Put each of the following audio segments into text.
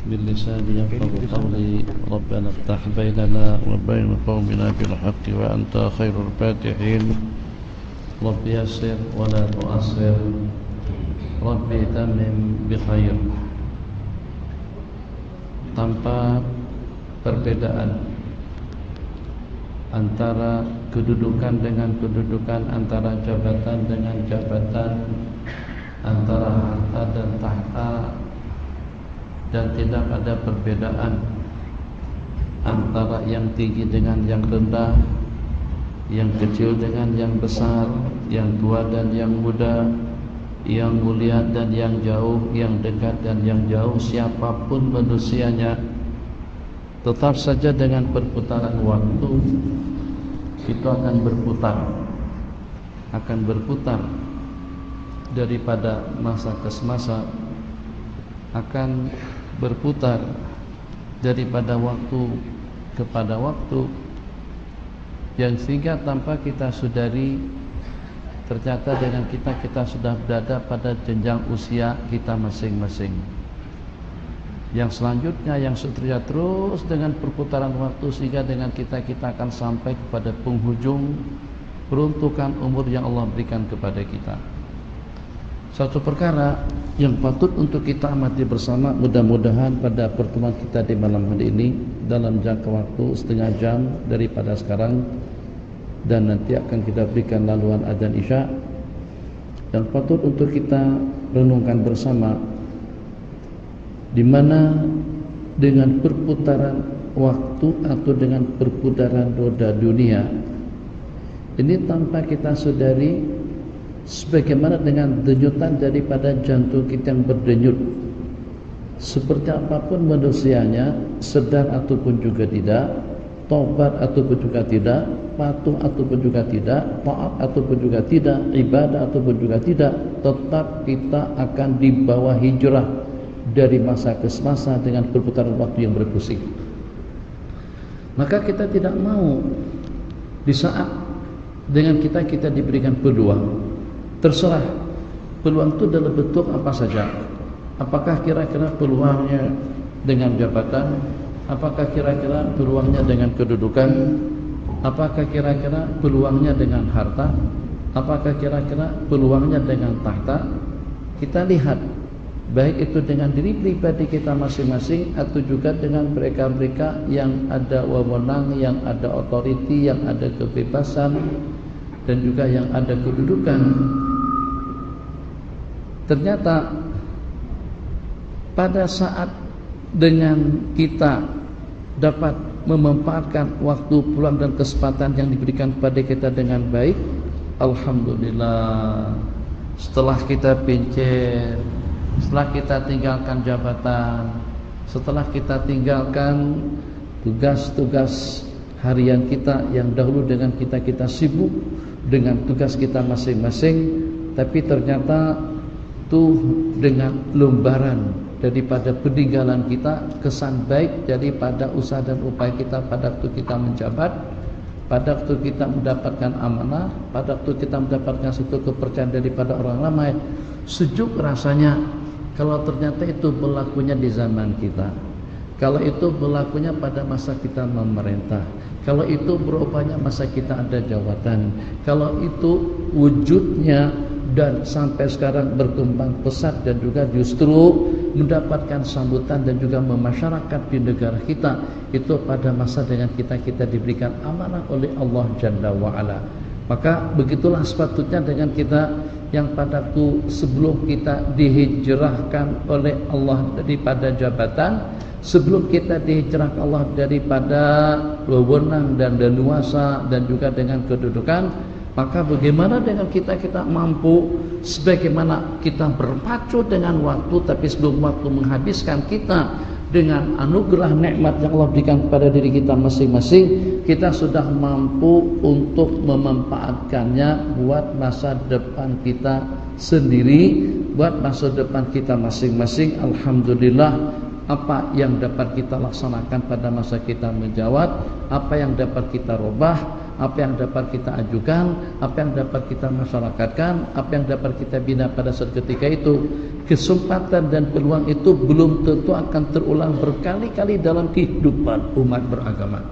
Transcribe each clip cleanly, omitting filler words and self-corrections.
باللسان يفقه قولي ربنا افتح بيننا وبين قومنا بالحق وأنت خير الفاتحين رب يسر ولا تؤسر رب تمم بخير. Tanpa perbedaan antara kedudukan dengan kedudukan, antara jabatan dengan jabatan, antara harta dan tahta, dan tidak ada perbedaan antara yang tinggi dengan yang rendah, yang kecil dengan yang besar, yang tua dan yang muda, yang mulia dan yang jauh, yang dekat dan yang jauh, siapapun manusianya, tetap saja dengan perputaran waktu itu akan berputar daripada masa ke masa, akan berputar daripada waktu kepada waktu, yang sehingga tanpa kita sadari ternyata dengan kita sudah berada pada jenjang usia kita masing-masing. Yang selanjutnya, yang seterusnya, terus dengan perputaran waktu, sehingga dengan kita akan sampai kepada penghujung peruntukan umur yang Allah berikan kepada kita. Satu perkara yang patut untuk kita amati bersama, mudah-mudahan pada pertemuan kita di malam hari ini dalam jangka waktu setengah jam daripada sekarang, dan nanti akan kita berikan laluan adzan isya, yang patut untuk kita renungkan bersama, di mana dengan perputaran waktu atau dengan perputaran roda dunia ini tanpa kita sadari, sebagaimana dengan denyutan daripada jantung kita yang berdenyut, seperti apapun manusianya, sedar ataupun juga tidak, taubat ataupun juga tidak, patuh ataupun juga tidak, taat ataupun juga tidak, ibadah ataupun juga tidak, tetap kita akan dibawa hijrah dari masa ke masa dengan perputaran waktu yang berpusing. Maka kita tidak mau di saat dengan kita diberikan peluang, terserah peluang itu dalam bentuk apa saja. Apakah kira-kira peluangnya dengan jabatan? Apakah kira-kira peluangnya dengan kedudukan? Apakah kira-kira peluangnya dengan harta? Apakah kira-kira peluangnya dengan tahta? Kita lihat, baik itu dengan diri pribadi kita masing-masing atau juga dengan mereka-mereka yang ada wewenang, yang ada otoriti, yang ada kebebasan, dan juga yang ada kedudukan. Ternyata pada saat dengan kita dapat memanfaatkan waktu, peluang dan kesempatan yang diberikan kepada kita dengan baik, alhamdulillah, setelah kita pincir, setelah kita tinggalkan jabatan, setelah kita tinggalkan tugas-tugas harian kita yang dahulu dengan kita sibuk dengan tugas kita masing-masing, tapi ternyata tuh dengan lembaran daripada peninggalan kita, kesan baik daripada usaha dan upaya kita pada waktu kita menjabat, pada waktu kita mendapatkan amanah, pada waktu kita mendapatkan satu kepercayaan daripada orang ramai, sejuk rasanya kalau ternyata itu berlakunya di zaman kita, kalau itu berlakunya pada masa kita memerintah, kalau itu berupanya masa kita ada jawatan, kalau itu wujudnya dan sampai sekarang berkembang pesat dan juga justru mendapatkan sambutan dan juga memasyarakat di negara kita, itu pada masa dengan kita diberikan amanah oleh Allah Jalla wa'ala. Maka begitulah sepatutnya dengan kita yang pada waktu sebelum kita dihijrahkan oleh Allah daripada jabatan, sebelum kita dihijrahkan Allah daripada wewenang dan leluasa dan juga dengan kedudukan, maka bagaimana dengan kita mampu, sebagaimana kita berpacu dengan waktu, tapi sebelum waktu menghabiskan kita dengan anugerah nikmat yang Allah berikan kepada diri kita masing-masing, kita sudah mampu untuk memanfaatkannya buat masa depan kita sendiri, buat masa depan kita masing-masing. Alhamdulillah, apa yang dapat kita laksanakan pada masa kita menjawab, apa yang dapat kita rubah, apa yang dapat kita ajukan, apa yang dapat kita masyarakatkan, apa yang dapat kita bina pada saat ketika itu. Kesempatan dan peluang itu belum tentu akan terulang berkali-kali dalam kehidupan umat beragama.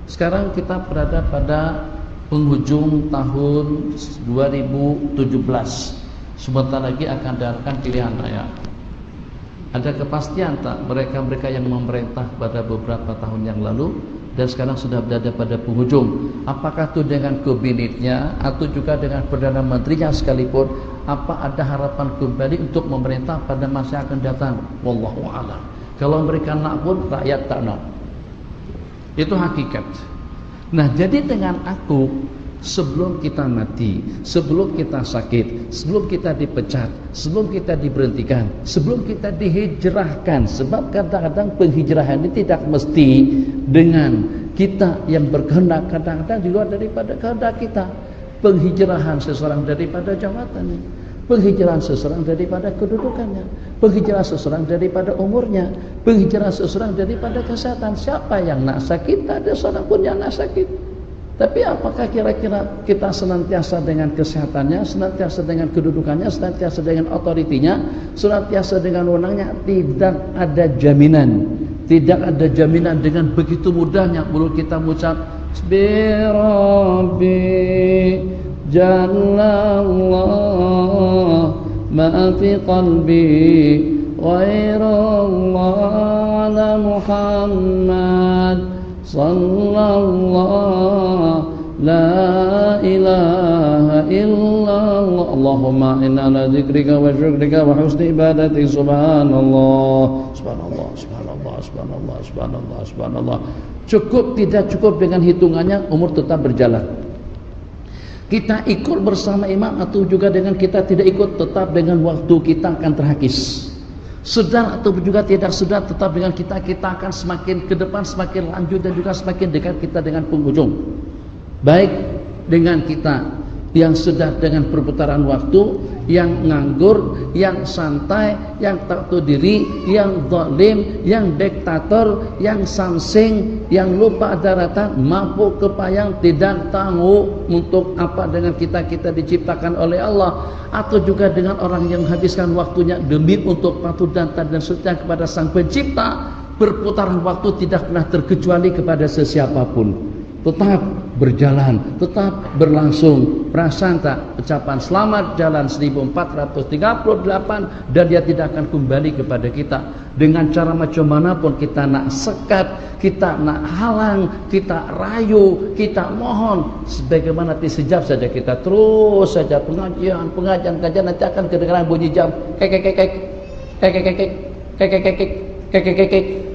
Sekarang kita berada pada penghujung tahun 2017. Sebentar lagi akan diadakan pilihan raya. Ada kepastian tak mereka-mereka yang memerintah pada beberapa tahun yang lalu dan sekarang sudah berada pada penghujung? Apakah itu dengan kabinetnya atau juga dengan Perdana Menterinya sekalipun? Apa ada harapan kembali untuk memerintah pada masa yang akan datang? Wallahu a'lam. Kalau mereka nak pun rakyat tak nak. Itu hakikat. Nah, jadi dengan aku, sebelum kita mati, sebelum kita sakit, sebelum kita dipecat, sebelum kita diberhentikan, sebelum kita dihijrahkan, sebab kadang-kadang penghijrahan ini tidak mesti dengan kita yang berkehendak, kadang-kadang di luar daripada kehendak kita. Penghijrahan seseorang daripada jabatannya, penghijrahan seseorang daripada kedudukannya, penghijrahan seseorang daripada umurnya, penghijrahan seseorang daripada kesehatan. Siapa yang nak sakit? Tak ada seorang pun yang nak sakit. Tapi apakah kira-kira kita senantiasa dengan kesehatannya, senantiasa dengan kedudukannya, senantiasa dengan otoritinya, senantiasa dengan wewenangnya? Tidak ada jaminan. Tidak ada jaminan. Dengan begitu mudahnya mulut kita mengucap Bismillahirrahmanirrahim, Jallallah ma fi qalbi ghairallah ala Muhammad sallallahu la ilaha illallah. Allahumma inna ala dzikrika wa syukrika wa husni ibadatik. Subhanallah, subhanallah, subhanallah, subhanallah, subhanallah, subhanallah. Cukup, tidak cukup dengan hitungannya, umur tetap berjalan. Kita ikut bersama imam atau juga dengan kita tidak ikut, tetap dengan waktu kita akan terhakis. Sedar atau juga tidak sedar, tetap dengan kita akan semakin ke depan, semakin lanjut dan juga semakin dekat kita dengan penghujung. Baik dengan kita yang sedar dengan perputaran waktu, yang nganggur, yang santai, yang tak tahu diri, yang zalim, yang diktator, yang samsing, yang lupa daratan, mabuk kepayang, tidak tahu untuk apa dengan kita diciptakan oleh Allah, atau juga dengan orang yang menghabiskan waktunya demi untuk patuh dan taat dan setia kepada Sang Pencipta. Perputaran waktu tidak pernah terkecuali kepada sesiapapun. Tetap berjalan, tetap berlangsung. Prasangka ucapan selamat jalan 1438 dan dia tidak akan kembali kepada kita. Dengan cara macam manapun kita nak sekat, kita nak halang, kita rayu, kita mohon, sebagaimana sejak saja kita terus saja pengajian nanti akan kedengaran bunyi jam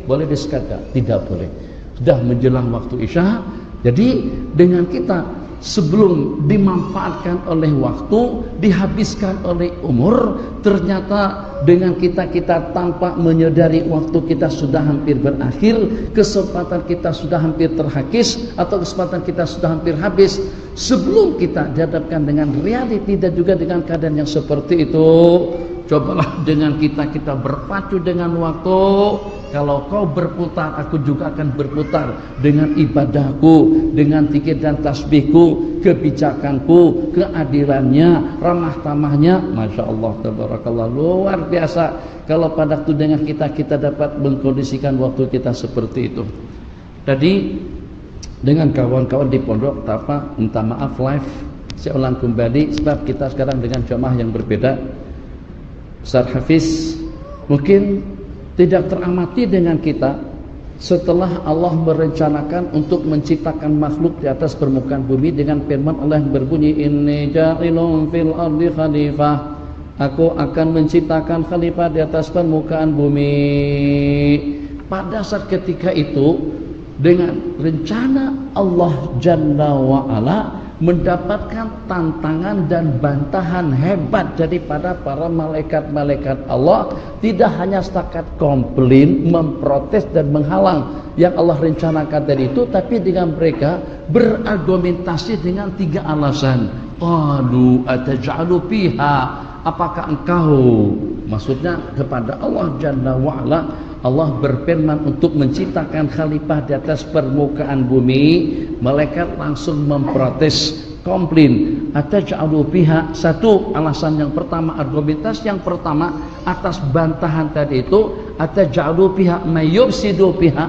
boleh disekat? Tidak boleh. Sudah menjelang waktu Isya. Jadi dengan kita sebelum dimanfaatkan oleh waktu, dihabiskan oleh umur, ternyata dengan kita tanpa menyadari waktu kita sudah hampir berakhir, kesempatan kita sudah hampir terhakis, atau kesempatan kita sudah hampir habis. Sebelum kita dihadapkan dengan realiti dan juga dengan keadaan yang seperti itu, cobalah dengan kita berpacu dengan waktu. Kalau kau berputar, aku juga akan berputar dengan ibadahku, dengan zikir dan tasbihku, kebijakanku, keadilannya, ramah tamahnya. Masya Allah, tabarakallah, luar biasa. Kalau pada waktu dengan kita dapat mengkondisikan waktu kita seperti itu. Tadi dengan kawan-kawan di pondok, minta maaf live, saya ulang kembali sebab kita sekarang dengan jamaah yang berbeda. Ustaz Hafiz mungkin tidak teramati dengan kita setelah Allah merencanakan untuk menciptakan makhluk di atas permukaan bumi dengan firman Allah yang berbunyi inni ja'ilun fil ardi khalifah, aku akan menciptakan khalifah di atas permukaan bumi. Pada saat ketika itu dengan rencana Allah Jalla wa'ala mendapatkan tantangan dan bantahan hebat daripada para malaikat-malaikat Allah. Tidak hanya setakat komplain, memprotes dan menghalang yang Allah rencanakan tadi itu, tapi dengan mereka berargumentasi dengan 3 alasan. Qalu ataj'alu fiha, apakah engkau Maksudnya kepada Allah Jalla wa'ala. Allah berfirman untuk menciptakan khalifah di atas permukaan bumi. Malaikat langsung memprotes, komplain. Ataj'alu fiha, satu alasan yang pertama, argumentasi yang pertama atas bantahan tadi itu, ataj'alu fiha may yufsidu fiha,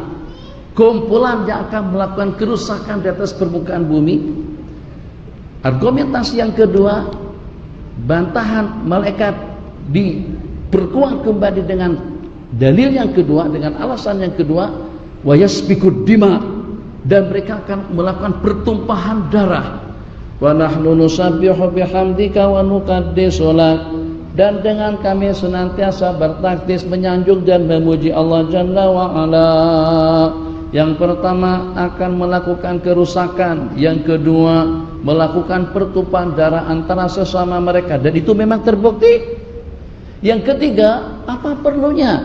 kumpulan yang akan melakukan kerusakan di atas permukaan bumi. Argumentasi yang kedua, bantahan malaikat diperkuat kembali dengan dalil yang kedua, dengan alasan yang kedua, wa yasfikud dima, dan mereka akan melakukan pertumpahan darah. Wa nahnu nusabbihu bihamdika wa nuqaddisu lak, dan dengan kami senantiasa bertakbir, menyanjung dan memuji Allah Jalla wa ala. Yang pertama akan melakukan kerusakan, yang kedua melakukan pertumpahan darah antara sesama mereka, dan itu memang terbukti. Yang ketiga, apa perlunya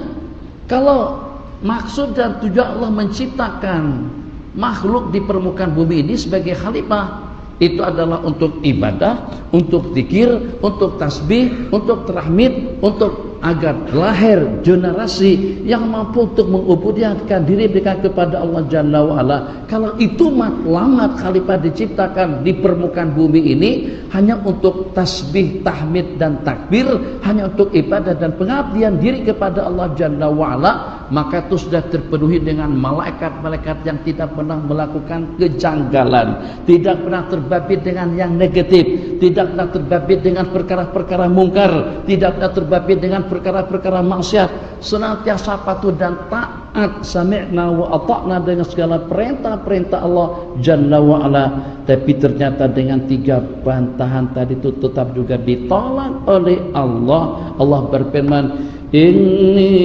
kalau maksud dan tujuan Allah menciptakan makhluk di permukaan bumi ini sebagai khalifah, itu adalah untuk ibadah, untuk zikir, untuk tasbih, untuk tahmid, untuk agar lahir generasi yang mampu untuk mengubudiyahkan diri mereka kepada Allah Jalla wa'ala. Kalau itu matlamat khalifah diciptakan di permukaan bumi ini hanya untuk tasbih, tahmid dan takbir, hanya untuk ibadah dan pengabdian diri kepada Allah Jalla wa'ala, maka itu sudah terpenuhi dengan malaikat-malaikat yang tidak pernah melakukan kejanggalan, tidak pernah terbabit dengan yang negatif, tidak pernah terbabit dengan perkara-perkara mungkar, tidak pernah terbabit dengan perkara-perkara maksiat, senantiasa patuh dan taat, sami'na wa ata'na dengan segala perintah-perintah Allah Jalla wa ala. Tapi ternyata dengan tiga bantahan tadi itu tetap juga ditolak oleh Allah. Allah berfirman, inni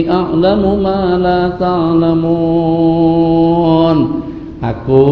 a'lamu ma la ta'lamun, aku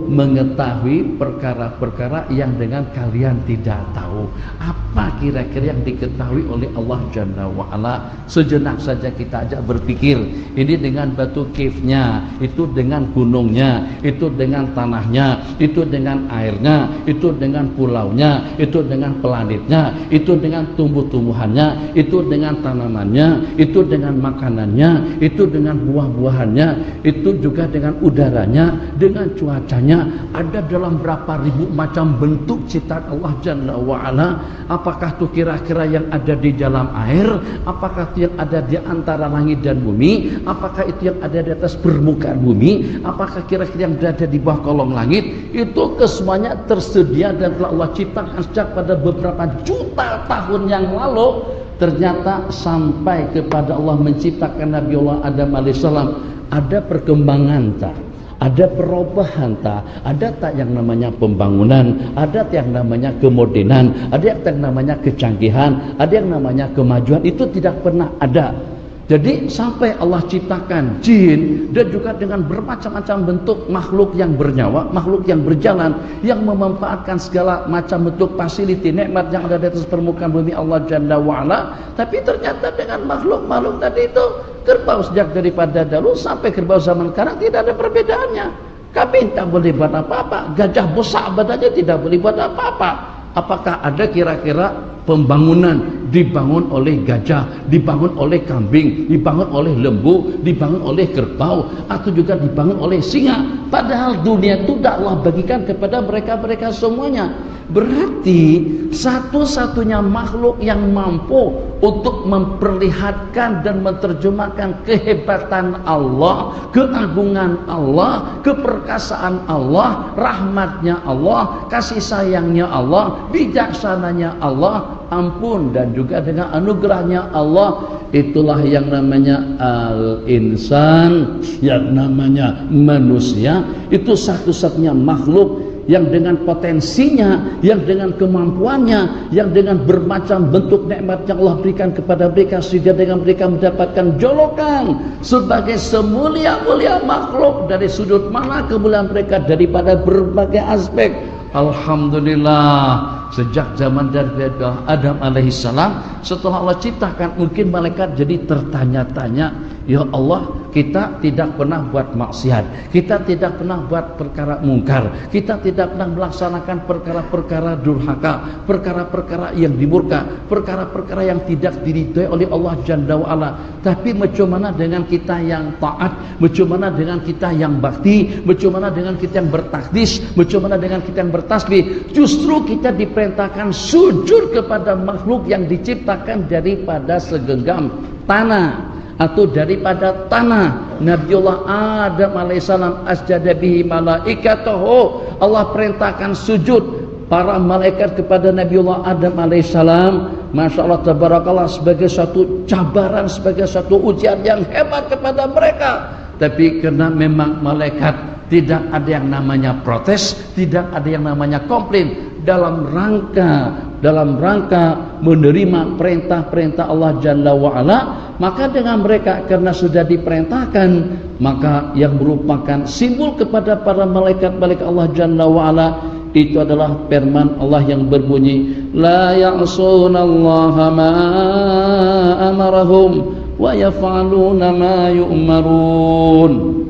mengetahui perkara-perkara yang dengan kalian tidak tahu. Apa kira-kira yang diketahui oleh Allah Jalla wa'ala? Sejenak saja kita ajak berpikir. Ini dengan batu kifnya, itu dengan gunungnya, itu dengan tanahnya, itu dengan airnya, itu dengan pulaunya, itu dengan planetnya, itu dengan tumbuh-tumbuhannya, itu dengan tanamannya, itu dengan makanannya, itu dengan buah-buahannya, itu juga dengan udaranya, dengan cuacanya. Ada dalam berapa ribu macam bentuk ciptaan Allah Jalla wa'ala. Apakah itu kira-kira yang ada di dalam air? Apakah itu yang ada di antara langit dan bumi? Apakah itu yang ada di atas permukaan bumi? Apakah kira-kira yang berada di bawah kolong langit? Itu kesemuanya tersedia dan telah Allah ciptakan sejak pada beberapa juta tahun yang lalu. Ternyata sampai kepada Allah menciptakan Nabi Allah Adam alaihissalam, ada perkembangan tak? Ada perubahan tak? Ada tak yang namanya pembangunan? Ada tak yang namanya kemodernan? Ada yang namanya kecanggihan? Ada yang namanya kemajuan? Itu tidak pernah ada. Jadi sampai Allah ciptakan jin dan juga dengan bermacam-macam bentuk makhluk yang bernyawa, makhluk yang berjalan, yang memanfaatkan segala macam bentuk fasiliti nikmat yang ada di atas permukaan bumi Allah Jalla wa'ala. Tapi ternyata dengan makhluk-makhluk tadi itu, kerbau sejak daripada dahulu sampai kerbau zaman sekarang tidak ada perbedaannya. Kambing tak boleh buat apa-apa, gajah besar badannya tidak boleh buat apa-apa. Apakah ada kira-kira pembangunan dibangun oleh gajah, dibangun oleh kambing, dibangun oleh lembu, dibangun oleh kerbau, atau juga dibangun oleh singa? Padahal dunia itu tidak Allah bagikan kepada mereka-mereka semuanya. Berarti satu-satunya makhluk yang mampu untuk memperlihatkan dan menerjemahkan kehebatan Allah, keagungan Allah, keperkasaan Allah, rahmatnya Allah, kasih sayangnya Allah, bijaksananya Allah, ampun dan juga dengan anugerahnya Allah. Itulah yang namanya al-insan, yang namanya manusia. Itu satu-satunya makhluk yang dengan potensinya, yang dengan kemampuannya, yang dengan bermacam bentuk nikmat yang Allah berikan kepada mereka, sehingga dengan mereka mendapatkan jolokan sebagai semulia-mulia makhluk dari sudut mana kemuliaan mereka daripada berbagai aspek. Alhamdulillah, sejak zaman dari Adam alaihissalam. Setelah Allah ciptakan, mungkin malaikat jadi tertanya-tanya, ya Allah, kita tidak pernah buat maksiat, kita tidak pernah buat perkara mungkar, kita tidak pernah melaksanakan perkara-perkara durhaka, perkara-perkara yang dimurka, perkara-perkara yang tidak diridhoi oleh Allah Jalla wa'ala. Tapi bagaimana dengan kita yang taat, bagaimana dengan kita yang bakti, bagaimana dengan kita yang bertakdis, bagaimana dengan kita yang bertasbih? Justru kita diperintahkan sujud kepada makhluk yang diciptakan daripada segenggam tanah atau daripada tanah. Nabiullah Adam alaihissalam asjada bihi malaikatahu. Allah perintahkan sujud para malaikat kepada Nabiullah Adam alaihissalam. Masya Allah tabarakallah, sebagai satu cabaran, sebagai satu ujian yang hebat kepada mereka. Tapi karena memang malaikat tidak ada yang namanya protes, tidak ada yang namanya komplain, dalam rangka menerima perintah-perintah Allah Jalla wa'ala, maka dengan mereka karena sudah diperintahkan, maka yang merupakan simbol kepada para malaikat-malaikat Allah Jalla wa'ala itu adalah firman Allah yang berbunyi, la ya'sunallaha ma amarahum wa yaf'aluna ma yu'marun.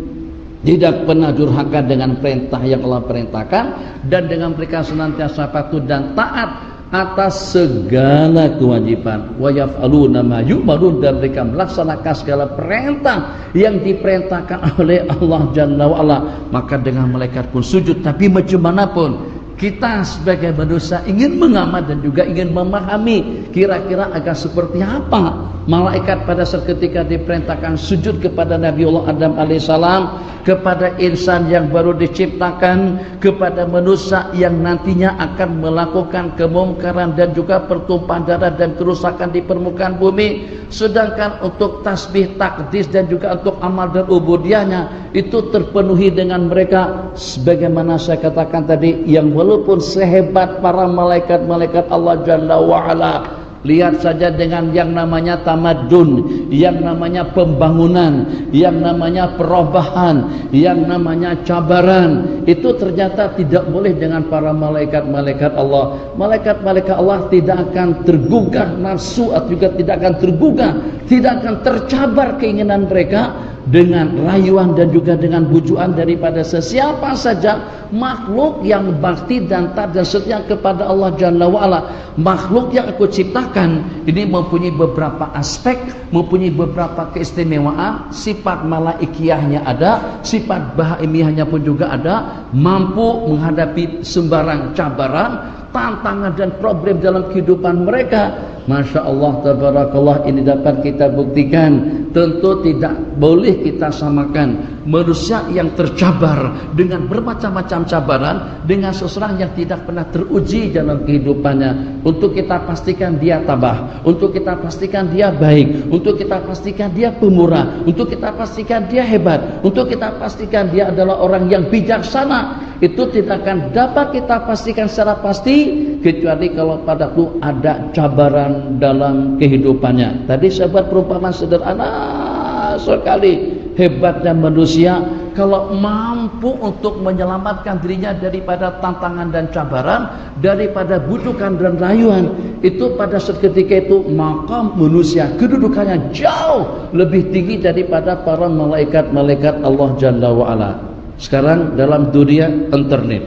Tidak pernah durhaka dengan perintah yang Allah perintahkan, dan dengan mereka senantiasa patuh dan taat atas segala kewajiban. Wa yaf'aluna ma yu'marun, dan mereka melaksanakan segala perintah yang diperintahkan oleh Allah Jalla wa'ala. Maka dengan malaikat pun sujud. Tapi bagaimanapun kita sebagai manusia ingin mengamat dan juga ingin memahami kira-kira agar seperti apa malaikat pada saat ketika diperintahkan sujud kepada Nabiullah Adam alaihissalam, kepada insan yang baru diciptakan, kepada manusia yang nantinya akan melakukan kemungkaran dan juga pertumpahan darah dan kerusakan di permukaan bumi. Sedangkan untuk tasbih, takdis dan juga untuk amal dan ubudiyahnya itu terpenuhi dengan mereka. Sebagaimana saya katakan tadi, yang walaupun sehebat para malaikat-malaikat Allah Jalla wa'ala, lihat saja dengan yang namanya tamadun, yang namanya pembangunan, yang namanya perubahan, yang namanya cabaran, itu ternyata tidak boleh dengan para malaikat-malaikat Allah. Malaikat-malaikat Allah tidak akan tergugah nafsu, atau juga tidak akan tergugah, tidak akan tercabar keinginan mereka dengan rayuan dan juga dengan bujuan daripada sesiapa saja makhluk yang bakti dan taat dan setia kepada Allah Jalla wa'ala. Makhluk yang aku ciptakan ini mempunyai beberapa aspek, mempunyai beberapa keistimewaan. Sifat malaikiyahnya ada, sifat bahaimiyahnya pun juga ada, mampu menghadapi sembarang cabaran, tantangan dan problem dalam kehidupan mereka. Masya Allah tabarakallah, ini dapat kita buktikan. Tentu tidak boleh kita samakan manusia yang tercabar dengan bermacam-macam cabaran dengan seseorang yang tidak pernah teruji dalam kehidupannya. Untuk kita pastikan dia tabah, untuk kita pastikan dia baik, untuk kita pastikan dia pemurah, untuk kita pastikan dia hebat, untuk kita pastikan dia adalah orang yang bijaksana, itu tidak akan dapat kita pastikan secara pasti kecuali kalau padaku ada cabaran dalam kehidupannya. Tadi sahabat perumpamaan sederhana sekali. Hebatnya manusia kalau mampu untuk menyelamatkan dirinya daripada tantangan dan cabaran, daripada bujukan dan rayuan, itu pada seketika itu maka manusia kedudukannya jauh lebih tinggi daripada para malaikat-malaikat Allah Jalla wa'ala. Sekarang dalam dunia internet,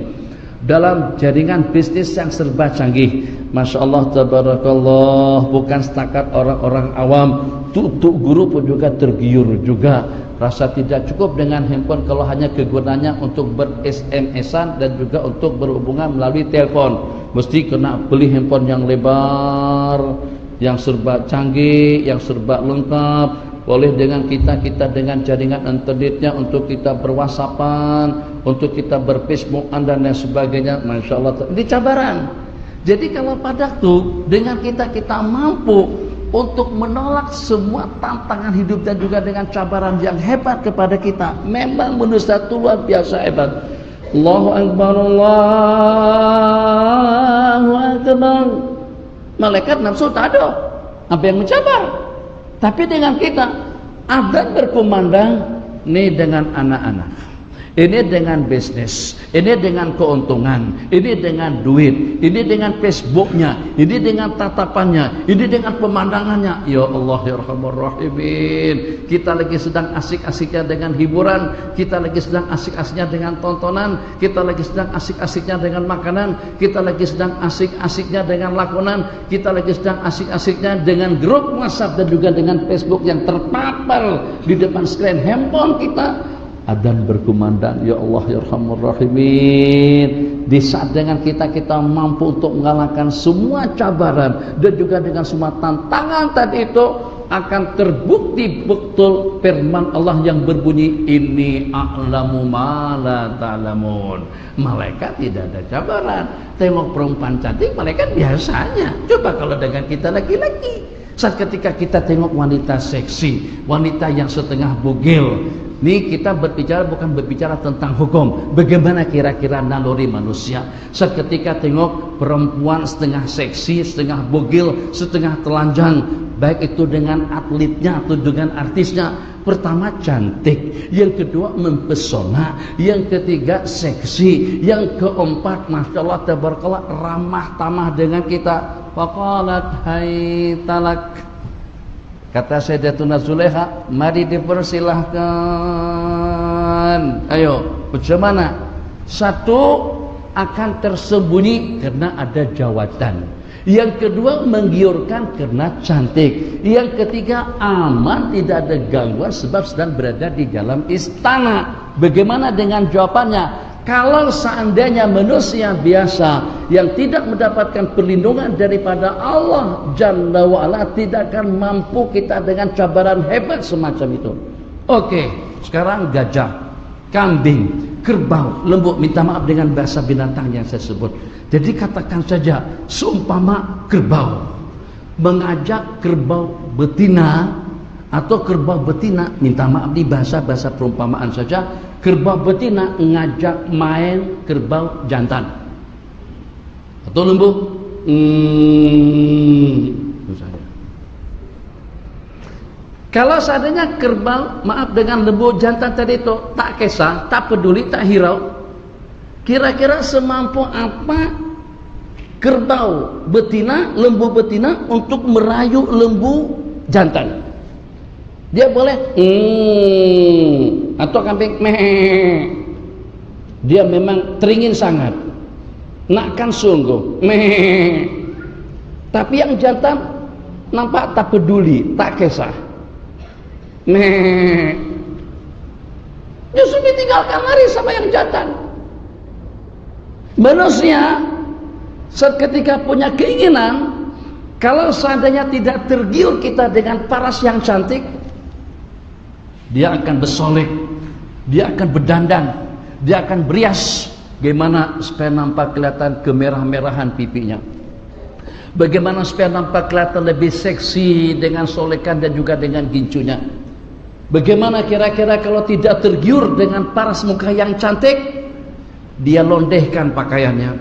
dalam jaringan bisnis yang serba canggih, Masya Allah tabarakallah, bukan setakat orang-orang awam, untuk guru pun juga tergiur juga. Rasa tidak cukup dengan handphone kalau hanya kegunaannya untuk ber-SMS-an dan juga untuk berhubungan melalui telepon. Mesti kena beli handphone yang lebar, yang serba canggih, yang serba lengkap. Boleh dengan kita dengan jaringan internetnya untuk kita berwhatsappan, untuk kita berfacebookan dan lain sebagainya. Masya Allah, ini cabaran. Jadi kalau pada itu dengan kita mampu untuk menolak semua tantangan hidup dan juga dengan cabaran yang hebat kepada kita, memang manusia itu luar biasa hebat. Allahu Akbar, Allahu Akbar. Malaikat nafsu tak ada, apa yang mencabar. Tapi dengan kita adzan berkumandang, ini dengan anak-anak, ini dengan bisnis, ini dengan keuntungan, ini dengan duit, ini dengan Facebooknya, ini dengan tatapannya, ini dengan pemandangannya. Ya Allah ya Arhamar Rahimin, kita lagi sedang asik-asiknya dengan hiburan, kita lagi sedang asik-asiknya dengan tontonan, kita lagi sedang asik-asiknya dengan makanan, kita lagi sedang asik-asiknya dengan lakonan, kita lagi sedang asik-asiknya dengan grup WhatsApp dan juga dengan Facebook yang terpapar di depan screen handphone kita. Adzan berkumandang, ya Allah ya Arhamar Rahimin. Di saat dengan kita mampu untuk mengalahkan semua cabaran dan juga dengan semua tantangan tadi itu, akan terbukti betul firman Allah yang berbunyi inni a'lamu ma la ta'lamun. Malaikat tidak ada cabaran. Tengok perempuan cantik, malaikat biasanya. Coba kalau dengan kita laki-laki, saat ketika kita tengok wanita seksi, wanita yang setengah bugil. Ini kita bukan berbicara tentang hukum. Bagaimana kira-kira naluri manusia seketika tengok perempuan setengah seksi, setengah bugil, setengah telanjang, baik itu dengan atletnya atau dengan artisnya. Pertama cantik, yang kedua mempesona, yang ketiga seksi, yang keempat Masya Allah tabarakallah ramah tamah dengan kita. Faqalat hai talak, kata Sayyidatuna Zulekha, mari dipersilahkan. Ayo, bagaimana? Satu, akan tersembunyi karena ada jawatan. Yang kedua, menggiurkan karena cantik. Yang ketiga, aman, tidak ada gangguan sebab sedang berada di dalam istana. Bagaimana dengan jawabannya? Kalau seandainya manusia biasa yang tidak mendapatkan perlindungan daripada Allah Jalla wa'ala, tidak akan mampu kita dengan cabaran hebat semacam itu. Oke, sekarang gajah, kambing, kerbau, lembu, minta maaf dengan bahasa binatang yang saya sebut. Jadi katakan saja, seumpama kerbau mengajak kerbau betina, atau kerbau betina, minta maaf di bahasa perumpamaan saja, kerbau betina ngajak main kerbau jantan atau lembu, misalnya. Kalau seandainya kerbau, maaf, dengan lembu jantan tadi itu tak kisah, tak peduli, tak hirau, kira-kira semampu apa kerbau betina, lembu betina untuk merayu lembu jantan? Dia boleh atau kambing meh. Dia memang teringin sangat, nakkan sungguh meh. Tapi yang jantan nampak tak peduli, tak kisah meh. Justru ditinggalkan lari sama yang jantan. Manusia seketika punya keinginan, kalau seandainya tidak tergiur kita dengan paras yang cantik, dia akan bersolek, dia akan berdandan, dia akan berias. Bagaimana supaya nampak kelihatan kemerah-merahan pipinya? Bagaimana supaya nampak kelihatan lebih seksi dengan solekan dan juga dengan gincunya? Bagaimana kira-kira kalau tidak tergiur dengan paras muka yang cantik? Dia londehkan pakaiannya,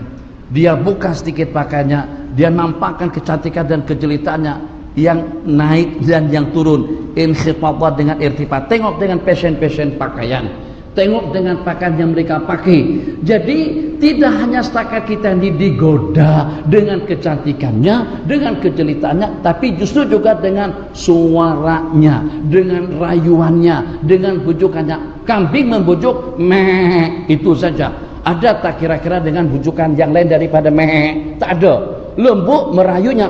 dia buka sedikit pakaiannya, dia nampakkan kecantikan dan kejelitaannya yang naik dan yang turun, inkhifadha dengan irtifat. Tengok dengan fashion pakaian, tengok dengan pakaian yang mereka pakai. Jadi tidak hanya setakat kita ini digoda dengan kecantikannya, dengan kejelitaannya, tapi justru juga dengan suaranya, dengan rayuannya, dengan bujukannya. Kambing membujuk meh, itu saja. Ada tak kira-kira dengan bujukan yang lain daripada meh? Tak ada. Lembu merayunya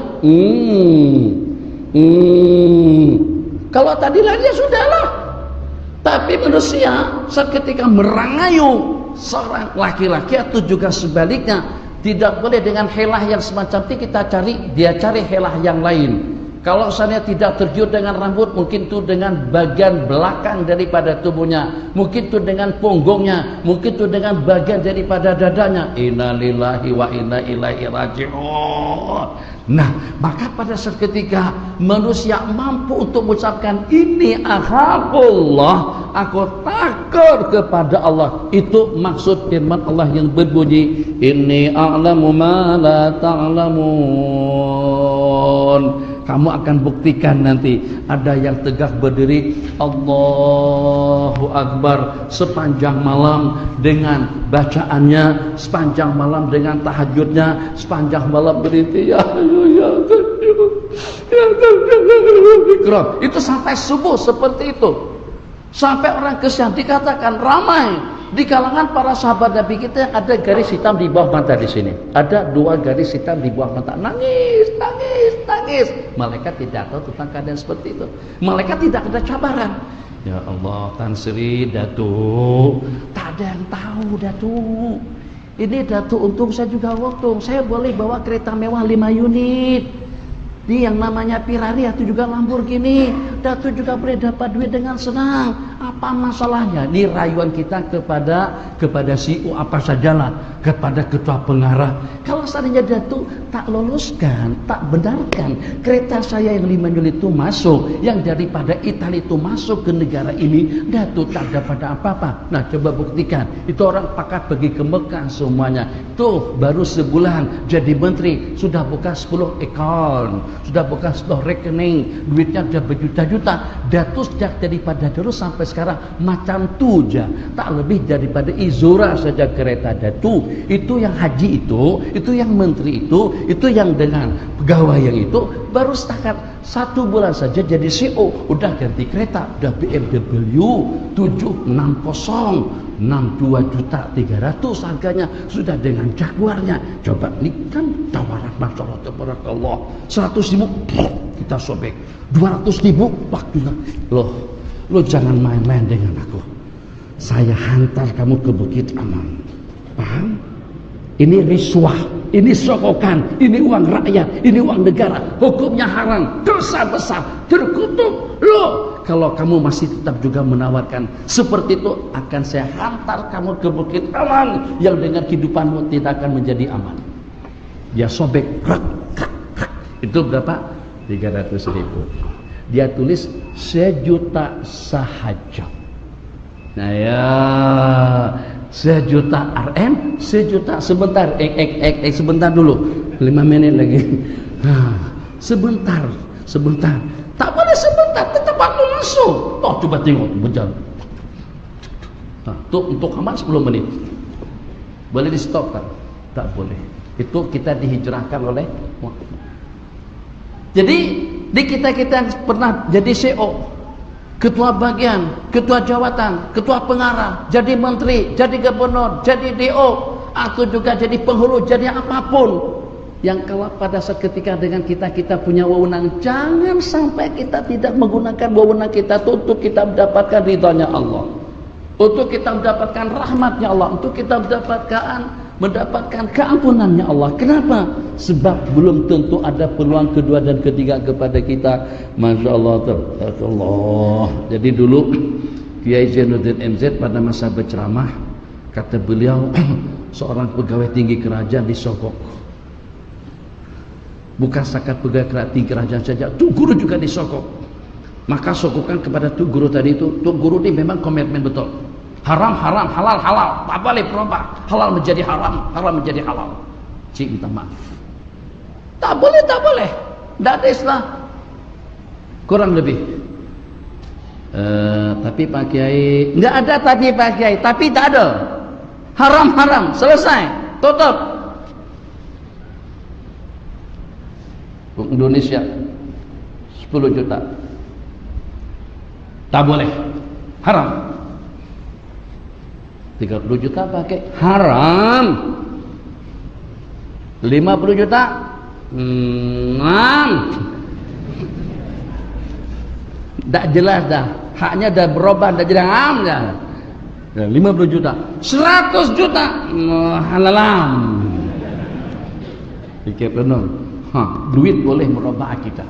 kalau tadi lagi ya sudahlah. Tapi manusia seketika merayu seorang laki-laki atau juga sebaliknya, tidak boleh dengan helah yang semacam itu kita cari, dia cari helah yang lain. Kalau saya tidak tergiur dengan rambut, mungkin itu dengan bagian belakang daripada tubuhnya, mungkin itu dengan punggungnya, mungkin itu dengan bagian daripada dadanya. Inna lillahi wa inna ilaihi raji'un. Nah, maka pada saat ketika manusia mampu untuk mengucapkan ini akhafullah, aku takut kepada Allah, itu maksud firman Allah yang berbunyi inni a'lamu ma la ta'lamun. Kamu akan buktikan nanti. Ada yang tegak berdiri Allahu Akbar sepanjang malam dengan bacaannya, sepanjang malam dengan tahajudnya, sepanjang malam berdiri ya itu sampai subuh seperti itu. Sampai orang kesian dikatakan ramai di kalangan para sahabat Nabi kita yang ada garis hitam di bawah mata di sini. Ada 2 garis hitam di bawah mata. Nangis, nangis, nangis. Malaikat tidak tahu tentang keadaan seperti itu. Malaikat tidak ada cabaran. Ya Allah, Tan Sri, Datuk, tak ada yang tahu, Datuk. Ini Datuk untung, saya juga untung. Saya boleh bawa kereta mewah 5 unit. Ini yang namanya Ferrari atau juga Lamborghini. Datuk juga boleh dapat duit dengan senang. Apa masalahnya? Ini rayuan kita kepada CEO apa sajalah, kepada ketua pengarah. Kalau seandainya Datuk tak loluskan, tak benarkan kereta saya yang 5 unit itu masuk, yang daripada Italia itu masuk ke negara ini, Datuk tak dapat apa-apa. Nah, coba buktikan. Itu orang pakat pergi ke Mekah semuanya. Tuh baru sebulan jadi menteri, sudah buka 10 account, sudah buka 10 rekening, duitnya sudah berjuta-juta. Datuk sejak daripada dulu sampai sekarang macam tu je, tak lebih daripada Izura saja kereta Datuk. Itu yang haji itu yang menteri itu yang dengan pegawai yang itu baru setakat 1 bulan saja jadi CEO, udah ganti kereta, udah BMW 760 62.300.000 harganya, sudah dengan Jaguarnya. Coba ini kan tawaran masyaallah tabarakallah, 100.000 kita sobek, 200.000 waktunya. Lo jangan main-main dengan aku. Saya hantar kamu ke Bukit Aman. Paham? Ini riswah, ini sokokan, ini uang rakyat, ini uang negara, hukumnya haram, dosa besar, terkutuk. Loh, kalau kamu masih tetap juga menawarkan seperti itu, akan saya hantar kamu ke Bukit Aman yang dengan kehidupanmu tidak akan menjadi aman. Dia sobek, itu berapa? 300.000. Dia tulis 1 juta sahaja. Nah ya, 1 juta RM, 1 juta sebentar, sebentar dulu, 5 menit lagi. Nah, sebentar. Tak boleh sebentar, tetap waktu masuk. Oh, coba tengok berjalan. Nah, untuk kamar 10 menit. Boleh di stop tak? Tak boleh. Itu kita dihijrahkan oleh waktu. Jadi di kita yang pernah jadi CEO, ketua bagian, ketua jawatan, ketua pengarah, jadi menteri, jadi gubernur, jadi DO, atau juga jadi penghulu, jadi apapun. Yang kalau pada saat ketika dengan kita punya wewenang, jangan sampai kita tidak menggunakan wewenang kita untuk kita mendapatkan ridhonya Allah, untuk kita mendapatkan rahmatnya Allah, untuk kita mendapatkan keampunannya Allah. Kenapa? Sebab belum tentu ada peluang kedua dan ketiga kepada kita. Masya Allah, tabarakallah. Jadi dulu Kiai Zainuddin MZ pada masa berceramah, kata beliau, seorang pegawai tinggi kerajaan disogok. Bukan sakat pegawai tinggi kerajaan saja, tu guru juga disogok. Maka sogokan kepada tu guru tadi itu, tu guru ini memang komitmen betul. Haram, haram, halal, halal. Tak boleh berubah. Halal menjadi haram, haram menjadi halal. Cik minta maaf. Tak boleh. Tak ada Islam. Kurang lebih. Tapi Pak Kiai, enggak ada tadi Pak Kiai, tapi tak ada. Haram, haram, selesai, tutup. Indonesia 10 juta. Tak boleh. Haram. 30 juta pakai haram, 50 juta tak jelas dah, haknya dah berubah, dah jadi haram dah. 50 juta, 100 juta halalam. Fikir penuh. Duit boleh merubah akidah,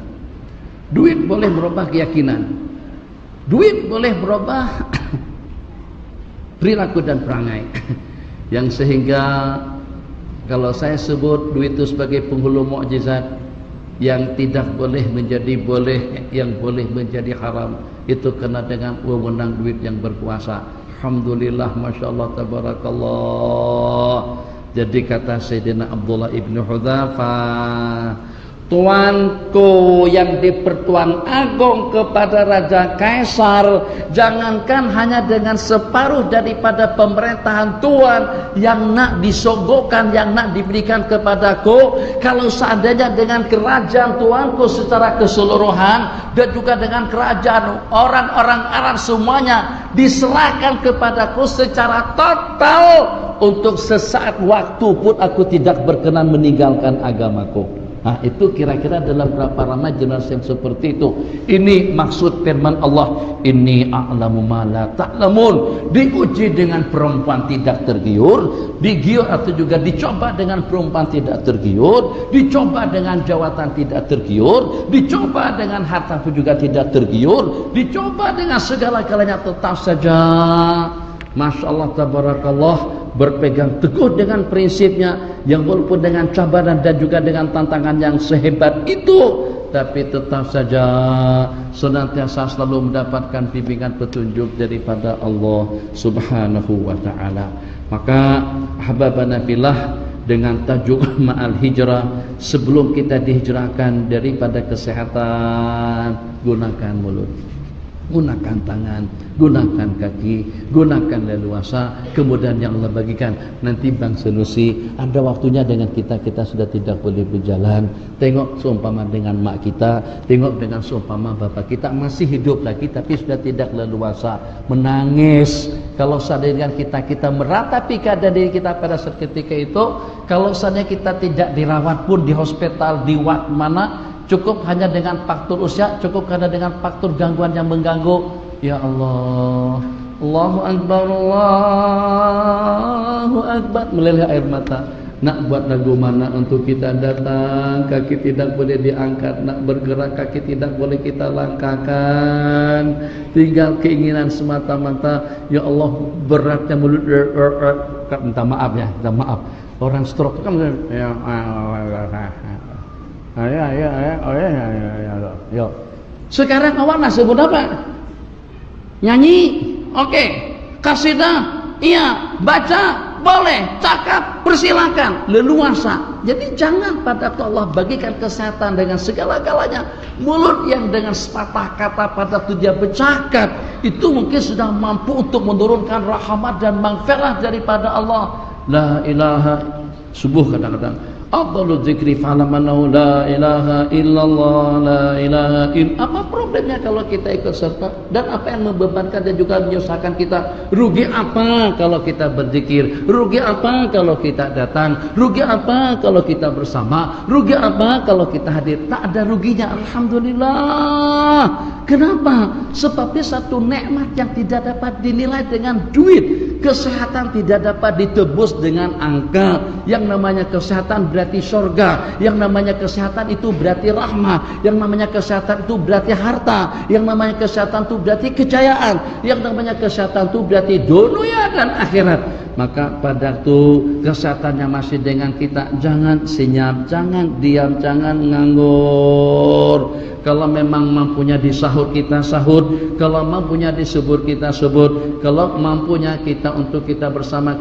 duit boleh merubah keyakinan, duit boleh merubah perilaku dan perangai. Yang sehingga kalau saya sebut duit itu sebagai penghulu mukjizat, yang tidak boleh menjadi boleh, yang boleh menjadi haram, itu kena dengan wewenang duit yang berkuasa. Alhamdulillah, Masya Allah, tabarakallah. Jadi kata Sayyidina Abdullah ibn Hudzafah, tuanku yang dipertuan agung kepada Raja Kaisar, jangankan hanya dengan separuh daripada pemerintahan tuan yang nak disogokkan, yang nak diberikan kepadaku, kalau seandainya dengan kerajaan tuanku secara keseluruhan dan juga dengan kerajaan orang-orang Arab semuanya diserahkan kepadaku secara total, untuk sesaat waktu pun aku tidak berkenan meninggalkan agamaku. Nah, itu kira-kira dalam berapa ramai jenis yang seperti itu. Ini maksud firman Allah, inni a'lamu ma la ta'lamun. Diuji dengan perempuan tidak tergiur, digiur atau juga dicoba dengan perempuan tidak tergiur, dicoba dengan jawatan tidak tergiur, dicoba dengan harta pun juga tidak tergiur, dicoba dengan segala-galanya, tetap saja Masya Allah tabarakallah berpegang teguh dengan prinsipnya, yang walaupun dengan cabaran dan juga dengan tantangan yang sehebat itu, tapi tetap saja senantiasa selalu mendapatkan bimbingan petunjuk daripada Allah Subhanahu wa ta'ala. Maka ahbabana fillah, dengan tajuk ma'al hijrah, sebelum kita dihijrahkan daripada kesehatan, gunakan mulut, gunakan tangan, gunakan kaki, gunakan leluasa. Kemudian yang Allah bagikan nanti Bang Senusi, ada waktunya dengan kita sudah tidak boleh berjalan. Tengok seumpama dengan mak kita, tengok dengan seumpama bapak kita masih hidup lagi tapi sudah tidak leluasa, menangis. Kalau seandainya kita meratapi keadaan diri kita pada saat ketika itu, kalau seandainya kita tidak dirawat pun di hospital, di ward mana, cukup hanya dengan faktor usia, cukup hanya dengan faktor gangguan yang mengganggu. Ya Allah, Allahu Akbar, Allahu Akbar, meleleh air mata. Nak buat lagu mana untuk kita datang, kaki tidak boleh diangkat, nak bergerak kaki tidak boleh kita langkahkan, tinggal keinginan semata-mata. Ya Allah, beratnya mulut, minta maaf ya, minta maaf. Orang stroke kan Yo. Sekarang awak nak sebut apa? Nyanyi, oke. Kasidah, iya. Baca, boleh. Cakap, persilakan. Leluasa. Jadi jangan pada Allah bagikan kesehatan dengan segala-galanya. Mulut yang dengan sepatah kata pada itu dia bercakap, itu mungkin sudah mampu untuk menurunkan rahmat dan maghfirah daripada Allah. La ilaha, subuh kadang-kadang, afdalu dzikri fa'lamanahu la ilaha illallah, la ilaha illallah. Apa problemnya kalau kita ikut serta? Dan apa yang membebankan dan juga menyusahkan kita? Rugi apa kalau kita berzikir? Rugi apa kalau kita datang? Rugi apa kalau kita bersama? Rugi apa kalau kita hadir? Tak ada ruginya, alhamdulillah. Kenapa? Sebabnya satu nikmat yang tidak dapat dinilai dengan duit. Kesehatan tidak dapat ditebus dengan angka. Yang namanya kesehatan berarti surga, yang namanya kesehatan itu berarti rahmat, yang namanya kesehatan itu berarti harta, yang namanya kesehatan itu berarti kejayaan, yang namanya kesehatan itu berarti dunia dan akhirat. Maka pada itu kesehatannya masih dengan kita, jangan senyap, jangan diam, jangan nganggur. Kalau memang mampunya disahur kita sahur, kalau mampunya disebut kita sebut, kalau mampunya kita untuk kita bersama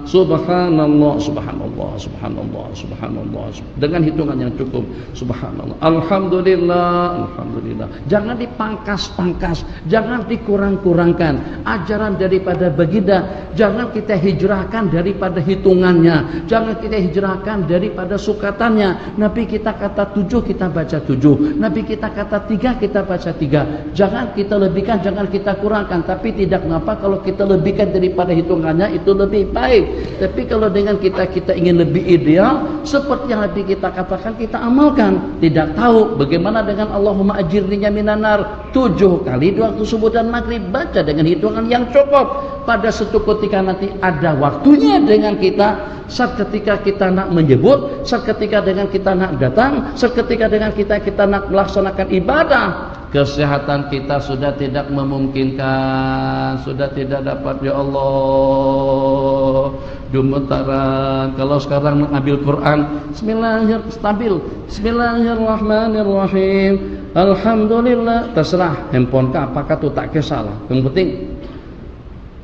subhanallah, subhanallah, subhanallah, subhanallah, dengan hitungan yang cukup, subhanallah, alhamdulillah, alhamdulillah. Jangan dipangkas-pangkas, jangan dikurang-kurangkan. Ajaran daripada baginda jangan kita hijrahkan daripada hitungannya, jangan kita hijrahkan daripada sukatannya. Nabi kita kata 7, kita baca 7. Nabi kita kata 3, kita baca 3. Jangan kita lebihkan, jangan kita kurangkan. Tapi tidak mengapa kalau kita lebihkan daripada hitungannya, itu lebih baik. Tapi kalau dengan kita ingin lebih ideal, seperti yang Nabi kita katakan, kita amalkan. Tidak tahu bagaimana dengan Allahumma ajirninya minanar 7 kali di waktu subuh dan maghrib, baca dengan hitungan yang cukup. Pada suatu ketika nanti ada waktunya dengan kita, saat ketika kita nak menyebut, saat ketika dengan kita nak datang, saat ketika dengan kita nak melaksanakan ibadah, kesehatan kita sudah tidak memungkinkan, sudah tidak dapat. Ya Allah, gemetaran. Kalau sekarang mengambil Quran, Bismillahirrahmanirrahim, Bismillahirrahmanirrahim, alhamdulillah, terserah handphone kah apakah tu tak kisahlah, yang penting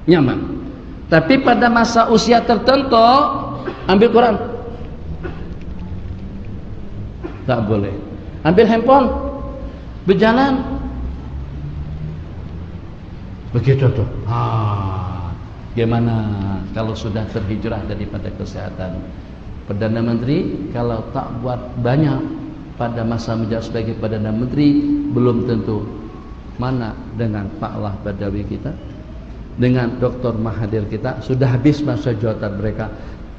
nyaman. Tapi pada masa usia tertentu ambil Quran Tak boleh. Ambil handphone, berjalan. Begitu tuh. Gimana kalau sudah terhijrah daripada kesehatan? Perdana Menteri kalau tak buat banyak pada masa menjabat sebagai Perdana Menteri, belum tentu. Mana dengan Pak Lah Badawi kita, dengan Dr. Mahathir kita, sudah habis masa jabatan mereka.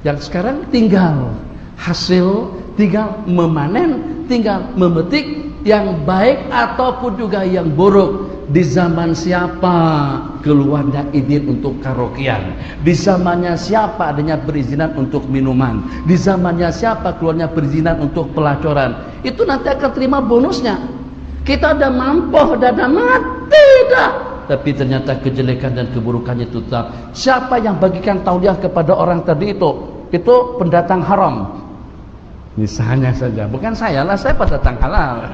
Yang sekarang tinggal hasil, tinggal memanen, tinggal memetik yang baik ataupun juga yang buruk. Di zaman siapa keluarnya izin untuk karaokean? Di zamannya siapa adanya perizinan untuk minuman? Di zamannya siapa keluarnya perizinan untuk pelacuran? Itu nanti akan terima bonusnya. Kita ada mampu, ada mati dah. Tapi ternyata kejelekan dan keburukannya itu tetap. Siapa yang bagikan tauliah kepada orang tadi itu pendatang haram. Misalnya saja, bukan saya lah, saya pendatang halal.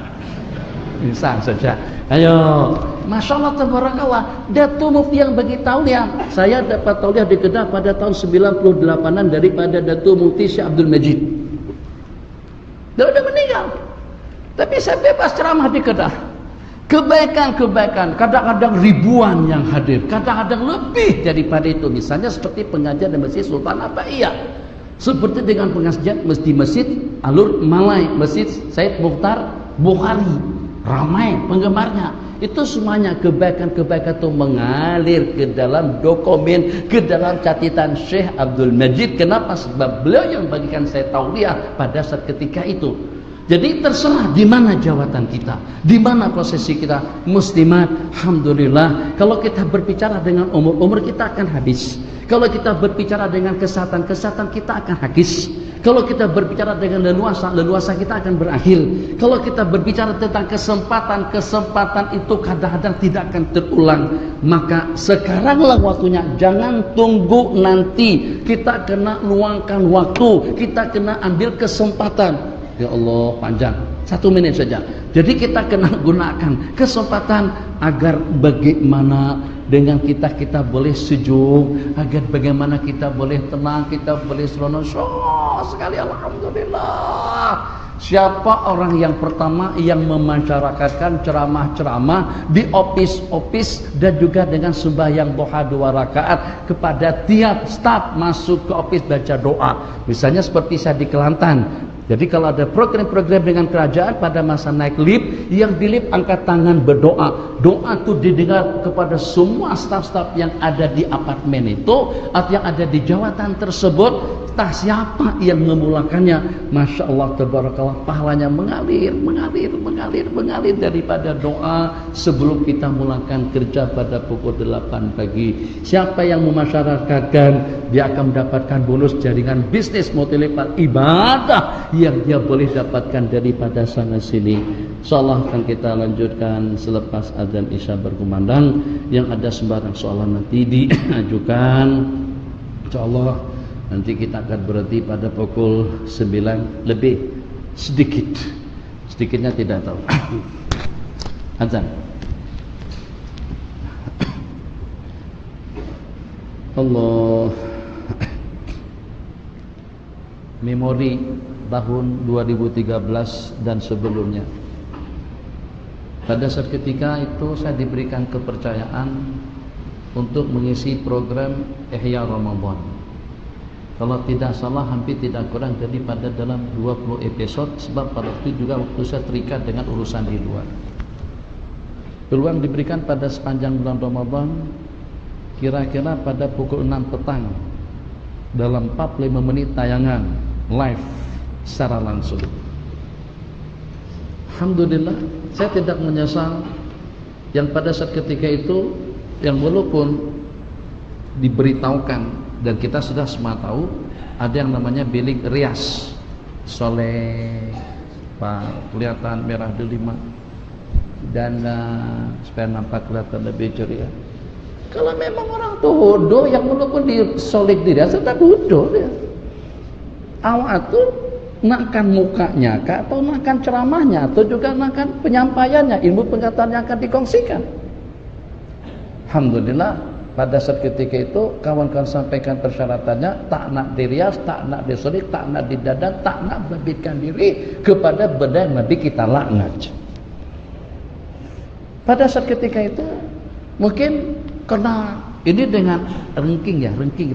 Misal saja. Ayo, Masya Allah tabarakallah, Datuk Mufti yang bagi tauliah. Saya dapat tauliah di Kedah pada tahun 98-an daripada Datuk Mufti Syekh Abdul Majid. Dia sudah meninggal. Tapi saya bebas ceramah di Kedah. Kebaikan-kebaikan, kadang-kadang ribuan yang hadir, kadang-kadang lebih daripada itu. Misalnya seperti pengajian di Masjid Sultan Abaiyah, seperti dengan pengajian di Masjid Alur Malai, Masjid Said Mukhtar Bukhari, ramai penggemarnya. Itu semuanya kebaikan-kebaikan itu mengalir ke dalam dokumen, ke dalam catatan Syekh Abdul Majid. Kenapa? Sebab beliau yang bagikan saya tauliah pada saat ketika itu. Jadi terserah di mana jawatan kita, di mana posisi kita. Muslimat, alhamdulillah. Kalau kita berbicara dengan umur kita akan habis. Kalau kita berbicara dengan kesehatan kita akan habis. Kalau kita berbicara dengan leluasa kita akan berakhir. Kalau kita berbicara tentang kesempatan itu kadang-kadang tidak akan terulang. Maka sekaranglah waktunya, jangan tunggu nanti. Kita kena luangkan waktu, kita kena ambil kesempatan. Ya Allah, panjang, 1 menit saja. Jadi kita kena gunakan kesempatan agar bagaimana dengan kita boleh sejuk, agar bagaimana kita boleh tenang, kita boleh seronok sekali. Alhamdulillah. Siapa orang yang pertama yang memasyarakatkan ceramah-ceramah di office dan juga dengan sembahyang duha 2 rakaat kepada tiap staf masuk ke office baca doa. Misalnya seperti saya di Kelantan. Jadi kalau ada program-program dengan kerajaan pada masa naik lift, yang di lift angkat tangan berdoa. Doa itu didengar kepada semua staf-staf yang ada di apartemen itu atau yang ada di jawatan tersebut. Entah siapa yang memulakannya, Masya Allah tabarakallah, pahalanya mengalir daripada doa sebelum kita mulakan kerja pada pukul 8 pagi. Siapa yang memasyarakatkan, dia akan mendapatkan bonus jaringan bisnis multilevel ibadah yang dia boleh dapatkan daripada sana sini. InsyaAllah akan kita lanjutkan selepas azan isya berkumandang. Yang ada sembarang soalan nanti diajukan. InsyaAllah nanti kita akan berhenti pada pukul 9 lebih sedikitnya tidak tahu. Azan. Allah. Memori tahun 2013 dan sebelumnya. Pada saat ketika itu saya diberikan kepercayaan untuk mengisi program Ihya Ramadan. Kalau tidak salah hampir tidak kurang daripada dalam 20 episode, sebab pada waktu juga waktu saya terikat dengan urusan di luar. Peluang diberikan pada sepanjang bulan Ramadan kira-kira pada pukul 6 petang dalam 45 menit tayangan live secara langsung. Alhamdulillah, saya tidak menyesal yang pada saat ketika itu, yang walaupun diberitahukan dan kita sudah semua tahu ada yang namanya bilik rias soleh, Pak, kelihatan merah delima dan supaya nampak kelihatan lebih ceria. Kalau memang orang tuh bodoh yang walaupun disolik diri tetap bodoh dia. Awak tuh nakkan mukanya kah, atau nakkan ceramahnya, atau juga nakkan penyampaiannya, ilmu pengetahuan yang akan dikongsikan. Alhamdulillah pada saat ketika itu kawan-kawan sampaikan persyaratannya, tak nak dirias, tak nak diserik, tak nak didadan, tak nak membabitkan diri kepada benda yang Nabi kita laknat. Pada saat ketika itu mungkin karena ini dengan ranking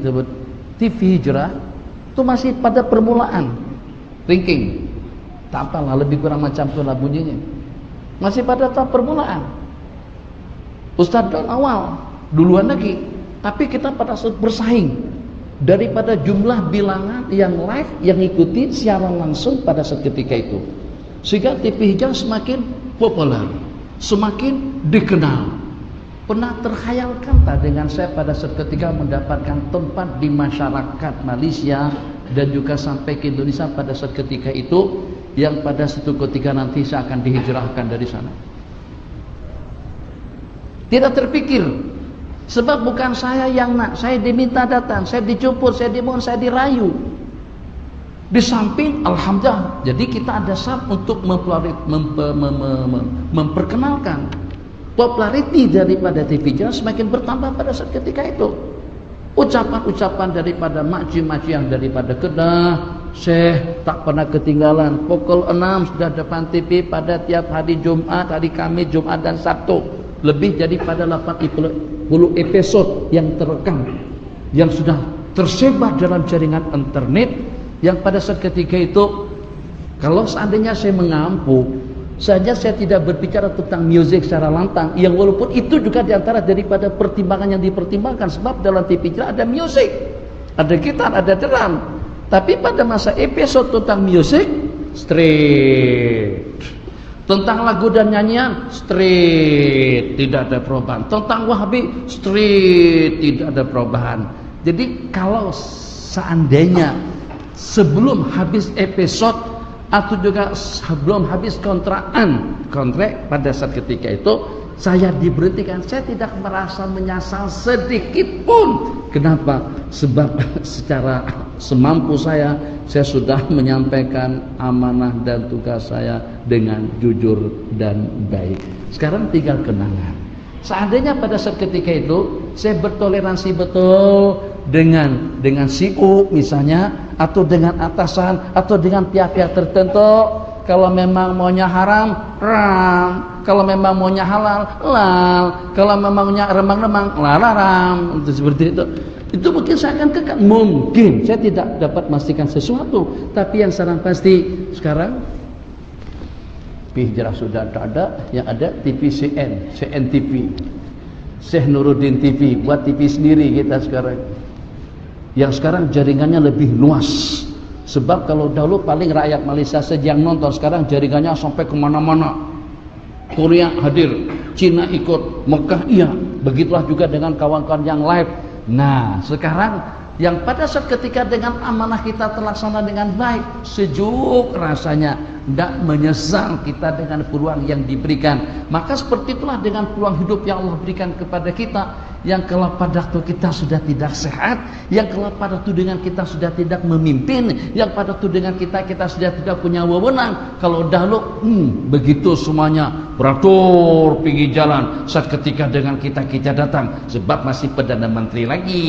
itu TV Hijrah itu masih pada permulaan ranking, tak apalah lebih kurang macam itulah bunyinya, masih pada tahap permulaan. Ustadz Don awal duluan lagi, tapi kita pada saat bersaing daripada jumlah bilangan yang live yang ikuti siaran langsung pada saat ketika itu, sehingga TV Hijrah semakin populer, semakin dikenal. Pernah terkhayalkan tak dengan saya pada saat ketika mendapatkan tempat di masyarakat Malaysia dan juga sampai ke Indonesia pada saat ketika itu, yang pada satu ketika nanti saya akan dihijrahkan dari sana. Tidak terpikir, sebab bukan saya yang nak, saya diminta datang, saya dijemput, saya dimohon, saya dirayu. Di samping alhamdulillah, jadi kita ada syarat untuk memperkenalkan populariti daripada TV Hijrah semakin bertambah pada saat ketika itu. Ucapan-ucapan daripada makcik-makcik yang daripada Kedah, Syekh tak pernah ketinggalan. Pukul 6 sudah depan TV pada tiap hari Jumat, hari Khamis, Jumat dan Sabtu. Lebih daripada 80 episode yang terekam, yang sudah tersebar dalam jaringan internet, yang pada saat ketika itu, kalau seandainya saya mengampu saja, saya tidak berbicara tentang musik secara lantang, yang walaupun itu juga diantara daripada pertimbangan yang dipertimbangkan, sebab dalam TV Hijrah ada musik, ada gitar, ada drum. Tapi pada masa episode tentang musik, straight. Tentang lagu dan nyanyian, straight, tidak ada perubahan. Tentang Wahabi, straight, tidak ada perubahan. Jadi kalau seandainya sebelum habis episode atau juga sebelum habis kontrak pada saat ketika itu saya diberhentikan, saya tidak merasa menyesal sedikit pun. Kenapa? Sebab secara semampu saya sudah menyampaikan amanah dan tugas saya dengan jujur dan baik. Sekarang tinggal kenangan. Seandainya pada saat ketika itu saya bertoleransi betul dengan si U misalnya, atau dengan atasan, atau dengan pihak-pihak tertentu, kalau memang maunya haram, ram. Kalau memang maunya halal, halal. Kalau memang maunya remang-remang, larang. Itu seperti itu. Itu mungkin saya akan kekal. Mungkin saya tidak dapat memastikan sesuatu, tapi yang sekarang pasti sekarang Hijrah sudah tak ada, yang ada TV CN TV, Syekh Nuruddin TV, buat TV sendiri kita sekarang. Yang sekarang jaringannya lebih luas. Sebab kalau dahulu paling rakyat Malaysia saja yang nonton, sekarang jaringannya sampai kemana-mana. Korea hadir, Cina ikut, Mekah iya. Begitulah juga dengan kawan-kawan yang live. Nah sekarang yang pada saat ketika dengan amanah kita terlaksana dengan baik, sejuk rasanya, tidak menyesal kita dengan peluang yang diberikan. Maka seperti itulah dengan peluang hidup yang Allah berikan kepada kita, yang kalau pada waktu kita sudah tidak sehat, yang kalau pada waktu dengan kita sudah tidak memimpin, yang pada waktu dengan kita sudah tidak punya wewenang. Kalau dahulu begitu semuanya beratur pinggir jalan, saat ketika dengan kita datang, sebab masih Perdana Menteri lagi.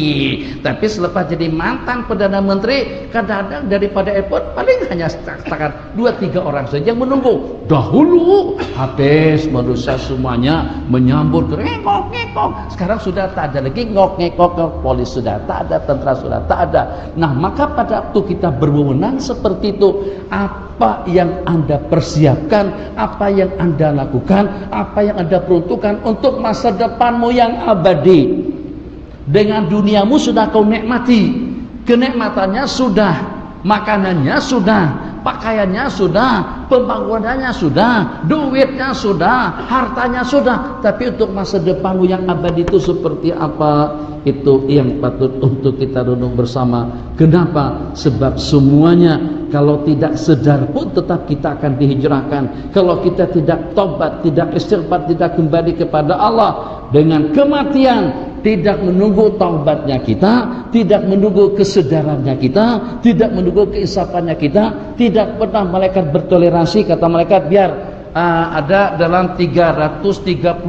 Tapi selepas jadi mantan Perdana Menteri, kadang-kadang daripada airport paling hanya setakat 2-3 orang saja yang menunggu. Dahulu habis manusia semuanya menyambut ngekok. Sekarang sudah tak ada lagi ngekok, polis sudah tak ada, tentara sudah tak ada. Nah maka pada waktu kita berwenang seperti itu, apa yang Anda persiapkan, apa yang Anda lakukan, apa yang Anda peruntukkan untuk masa depanmu yang abadi. Dengan duniamu sudah kau nikmati, kenikmatannya sudah, makanannya sudah, pakaiannya sudah, pembangunannya sudah, duitnya sudah, hartanya sudah. Tapi untuk masa depanmu yang abadi itu seperti apa? Itu yang patut untuk kita renung bersama. Kenapa? Sebab semuanya kalau tidak sedar pun tetap kita akan dihijrahkan. Kalau kita tidak tobat, tidak istighfar, tidak kembali kepada Allah dengan kematian, tidak menunggu taubatnya kita, tidak menunggu kesadarannya kita, tidak menunggu keinsafannya kita, tidak pernah malaikat bertoleransi. Kata malaikat, biar ada dalam 333.000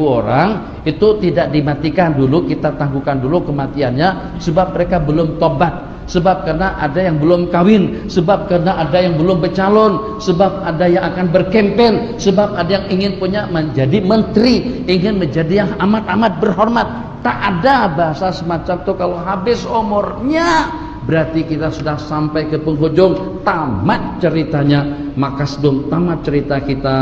orang itu tidak dimatikan dulu, kita tangguhkan dulu kematiannya sebab mereka belum tobat, sebab karena ada yang belum kawin, sebab karena ada yang belum bercalon, sebab ada yang akan berkempen, sebab ada yang ingin punya menjadi menteri, ingin menjadi yang amat-amat berhormat. Tak ada bahasa semacam itu. Kalau habis umurnya berarti kita sudah sampai ke penghujung, tamat ceritanya. Maka sebelum tamat cerita kita,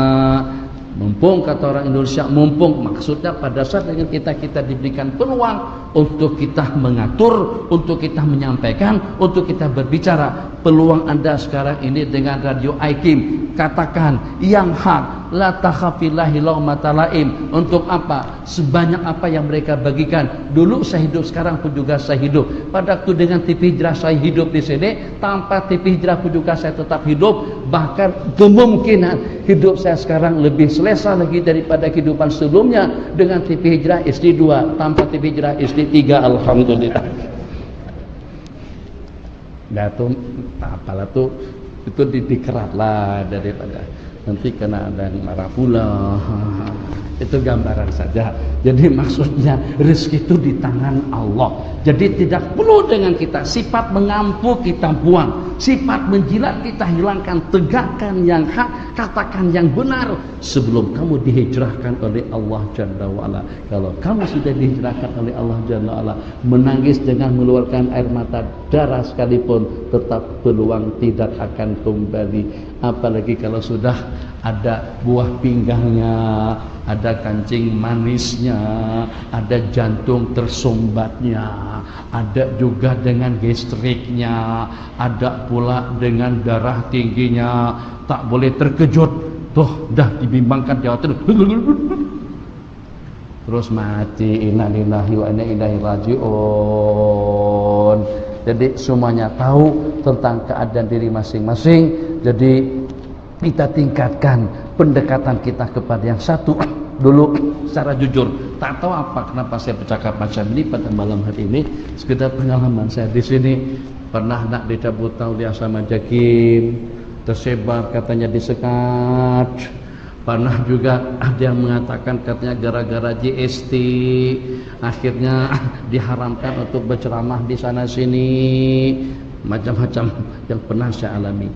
mumpung kata orang Indonesia, mumpung maksudnya pada saat dengan kita diberikan peluang untuk kita mengatur, untuk kita menyampaikan, untuk kita berbicara. Peluang Anda sekarang ini dengan Radio Aikim, katakan yang hak, la takhafillahi laumata laim. Untuk apa? Sebanyak apa yang mereka bagikan. Dulu saya hidup, sekarang pun juga saya hidup. Pada waktu dengan TV Hijrah saya hidup di sini, tanpa TV Hijrah pun juga saya tetap hidup. Bahkan kemungkinan hidup saya sekarang lebih selesa lagi daripada kehidupan sebelumnya dengan TV Hijrah istri 2, tanpa TV Hijrah istri 3, alhamdulillah. Nah tuh apalah tuh, itu dikerat lah daripada nanti kena ada yang marah pula. Itu gambaran saja. Jadi maksudnya rezeki itu di tangan Allah. Jadi tidak perlu dengan kita sifat mengampu kita buang, sifat menjilat kita hilangkan. Tegakkan yang hak, katakan yang benar sebelum kamu dihijrahkan oleh Allah Jalla wa'ala. Kalau kamu sudah dihijrahkan oleh Allah Jalla wa'ala, menangis dengan mengeluarkan air mata darah sekalipun, tetap peluang tidak akan kembali. Apalagi kalau sudah ada buah pinggangnya, ada kancing manisnya, ada jantung tersumbatnya, ada juga dengan gastriknya, ada pula dengan darah tingginya. Tak boleh terkejut, tuh dah dibimbangkan Jawa Timur, terus mati. Innalillahi wa inna ilaihi rajiun. Jadi semuanya tahu tentang keadaan diri masing-masing. Jadi kita tingkatkan pendekatan kita kepada yang satu dulu secara jujur. Tak tahu apa kenapa saya bercakap macam ini pada malam hari ini. Sekedar pengalaman saya di sini. Pernah nak dicabut oleh Asama Jakim, tersebar katanya disekat. Pernah juga ada yang mengatakan katanya gara-gara GST akhirnya diharamkan untuk berceramah di sana sini. Macam-macam yang pernah saya alami.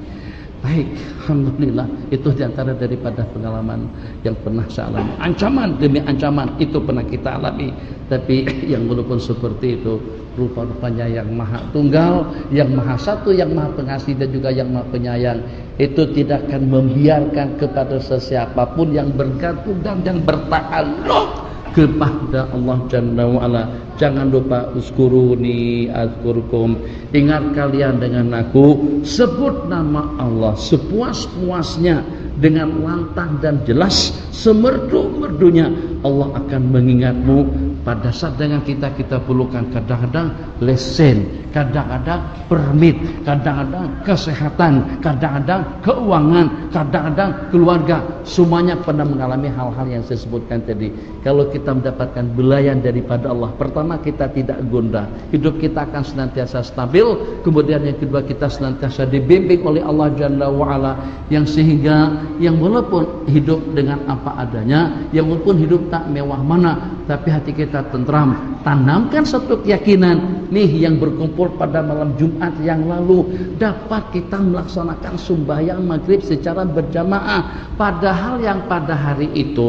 Baik, alhamdulillah, itu diantara daripada pengalaman yang pernah saya alami. Ancaman demi ancaman itu pernah kita alami. Tapi yang walaupun seperti itu, rupa-rupanya yang maha tunggal, yang maha satu, yang maha pengasih dan juga yang maha penyayang, itu tidak akan membiarkan kepada sesiapapun yang bergantung dan yang bertakalluq kepada Allah Jalla wa'ala. Jangan lupa uzkuruni azkurkum. Ingat kalian dengan aku, sebut nama Allah sepuas-puasnya dengan lantang dan jelas, semerdu-merdunya. Allah akan mengingatmu. Pada saat dengan kita perlukan kadang-kadang lesen, kadang-kadang permit, kadang-kadang kesehatan, kadang-kadang keuangan, kadang-kadang keluarga. Semuanya pernah mengalami hal-hal yang saya sebutkan tadi. Kalau kita mendapatkan belayan daripada Allah, pertama kita tidak gundah, hidup kita akan senantiasa stabil. Kemudian yang kedua, kita senantiasa dibimbing oleh Allah Jalla wa'ala, yang sehingga yang walaupun hidup dengan apa adanya, yang walaupun hidup tak mewah mana, tapi hati kita tentram. Tanamkan satu keyakinan, nih yang berkumpul pada malam Jumat yang lalu dapat kita melaksanakan sembahyang maghrib secara berjamaah. Padahal yang pada hari itu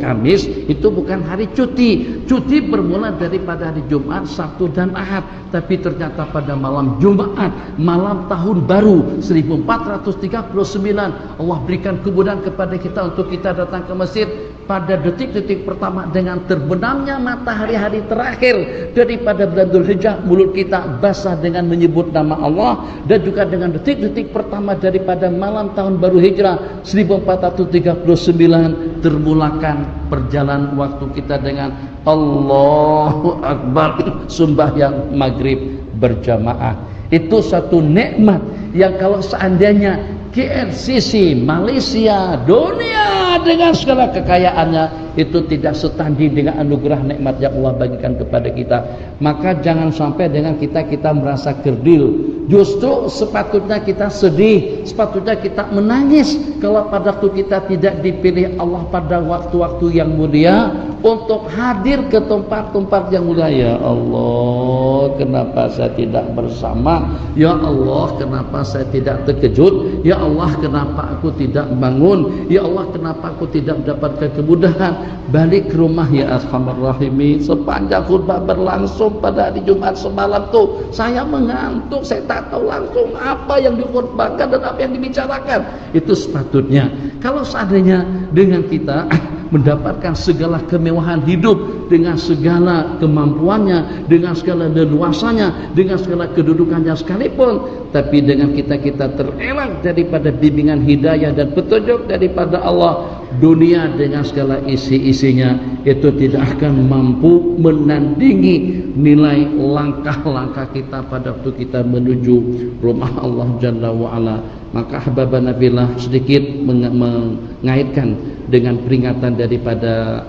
Kamis itu bukan hari cuti. Cuti bermula daripada hari Jumat, Sabtu dan Ahad. Tapi ternyata pada malam Jumat, malam tahun baru 1439, Allah berikan kemudahan kepada kita untuk kita datang ke masjid pada detik-detik pertama dengan terbenamnya matahari hari terakhir daripada bulan Dzulhijjah. Mulut kita basah dengan menyebut nama Allah, dan juga dengan detik-detik pertama daripada malam tahun baru Hijrah 1439 termulakan perjalanan waktu kita dengan Allahu Akbar, sembahyang maghrib berjamaah. Itu satu nikmat yang kalau seandainya KLCC Malaysia dunia dengan segala kekayaannya itu tidak setanding dengan anugerah nikmat yang Allah bagikan kepada kita. Maka jangan sampai dengan kita merasa kerdil. Justru sepatutnya kita sedih, sepatutnya kita menangis kalau pada waktu kita tidak dipilih Allah pada waktu-waktu yang mulia untuk hadir ke tempat-tempat yang mulia. Ya Allah, kenapa saya tidak bersama? Ya Allah, kenapa saya tidak terkejut? Ya Allah, kenapa aku tidak bangun? Ya Allah, kenapa aku tidak mendapatkan kemudahan? Balik ke rumah ya Arhamar Rahimin. Sepanjang khutbah berlangsung pada hari Jumat semalam tuh saya mengantuk, saya tak tahu langsung apa yang dikhutbahkan dan apa yang dibicarakan. Itu sepatutnya kalau seandainya dengan kita mendapatkan segala kemewahan hidup, dengan segala kemampuannya, dengan segala leluasanya, dengan segala kedudukannya sekalipun, tapi dengan kita terelak daripada bimbingan hidayah dan petunjuk daripada Allah, dunia dengan segala isi-isinya itu tidak akan mampu menandingi nilai langkah-langkah kita pada waktu kita menuju rumah Allah Jalla wa'ala. Maka ahbaba nabilah sedikit mengaitkan dengan peringatan daripada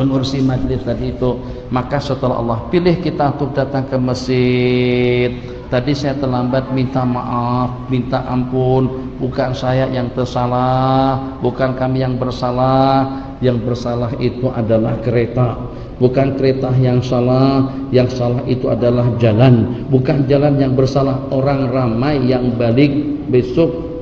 pengurusi majlis tadi itu. Maka setelah Allah pilih kita untuk datang ke masjid, tadi saya terlambat, minta maaf, minta ampun. Bukan saya yang tersalah, bukan kami yang bersalah. Yang bersalah itu adalah kereta. Bukan kereta yang salah itu adalah jalan. Bukan jalan yang bersalah, orang ramai yang balik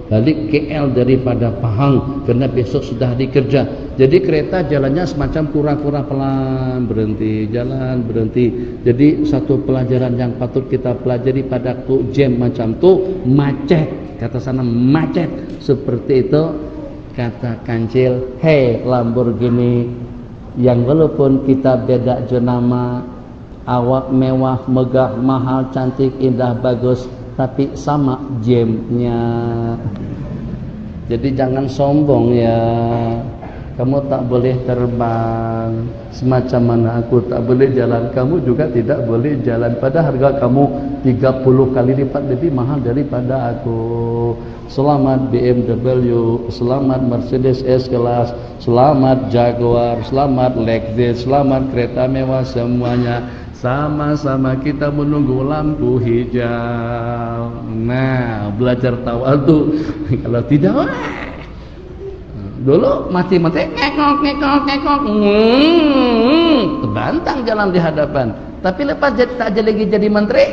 KL daripada Pahang karena besok sudah dikerja. Jadi kereta jalannya semacam kurang-kurang pelan, berhenti, jalan, berhenti. Jadi satu pelajaran yang patut kita pelajari pada waktu jam macam tu, macet. Kata sana macet. Seperti itu kata kancil, hey Lamborghini, yang walaupun kita beda jenama, awak mewah, megah, mahal, cantik, indah, bagus, tapi sama jamnya. Jadi jangan sombong ya. Kamu tak boleh terbang semacam mana aku tak boleh jalan, kamu juga tidak boleh jalan. Pada harga kamu 30 kali lipat lebih mahal daripada aku. Selamat BMW, selamat Mercedes S-Class, selamat Jaguar, selamat Lexus, selamat kereta mewah, semuanya sama-sama kita menunggu lampu hijau. Nah, belajar tawadhu. Kalau tidak, dulu mati-mati ngekok, terbantang jalan di hadapan. Tapi lepas tak lagi jadi menteri,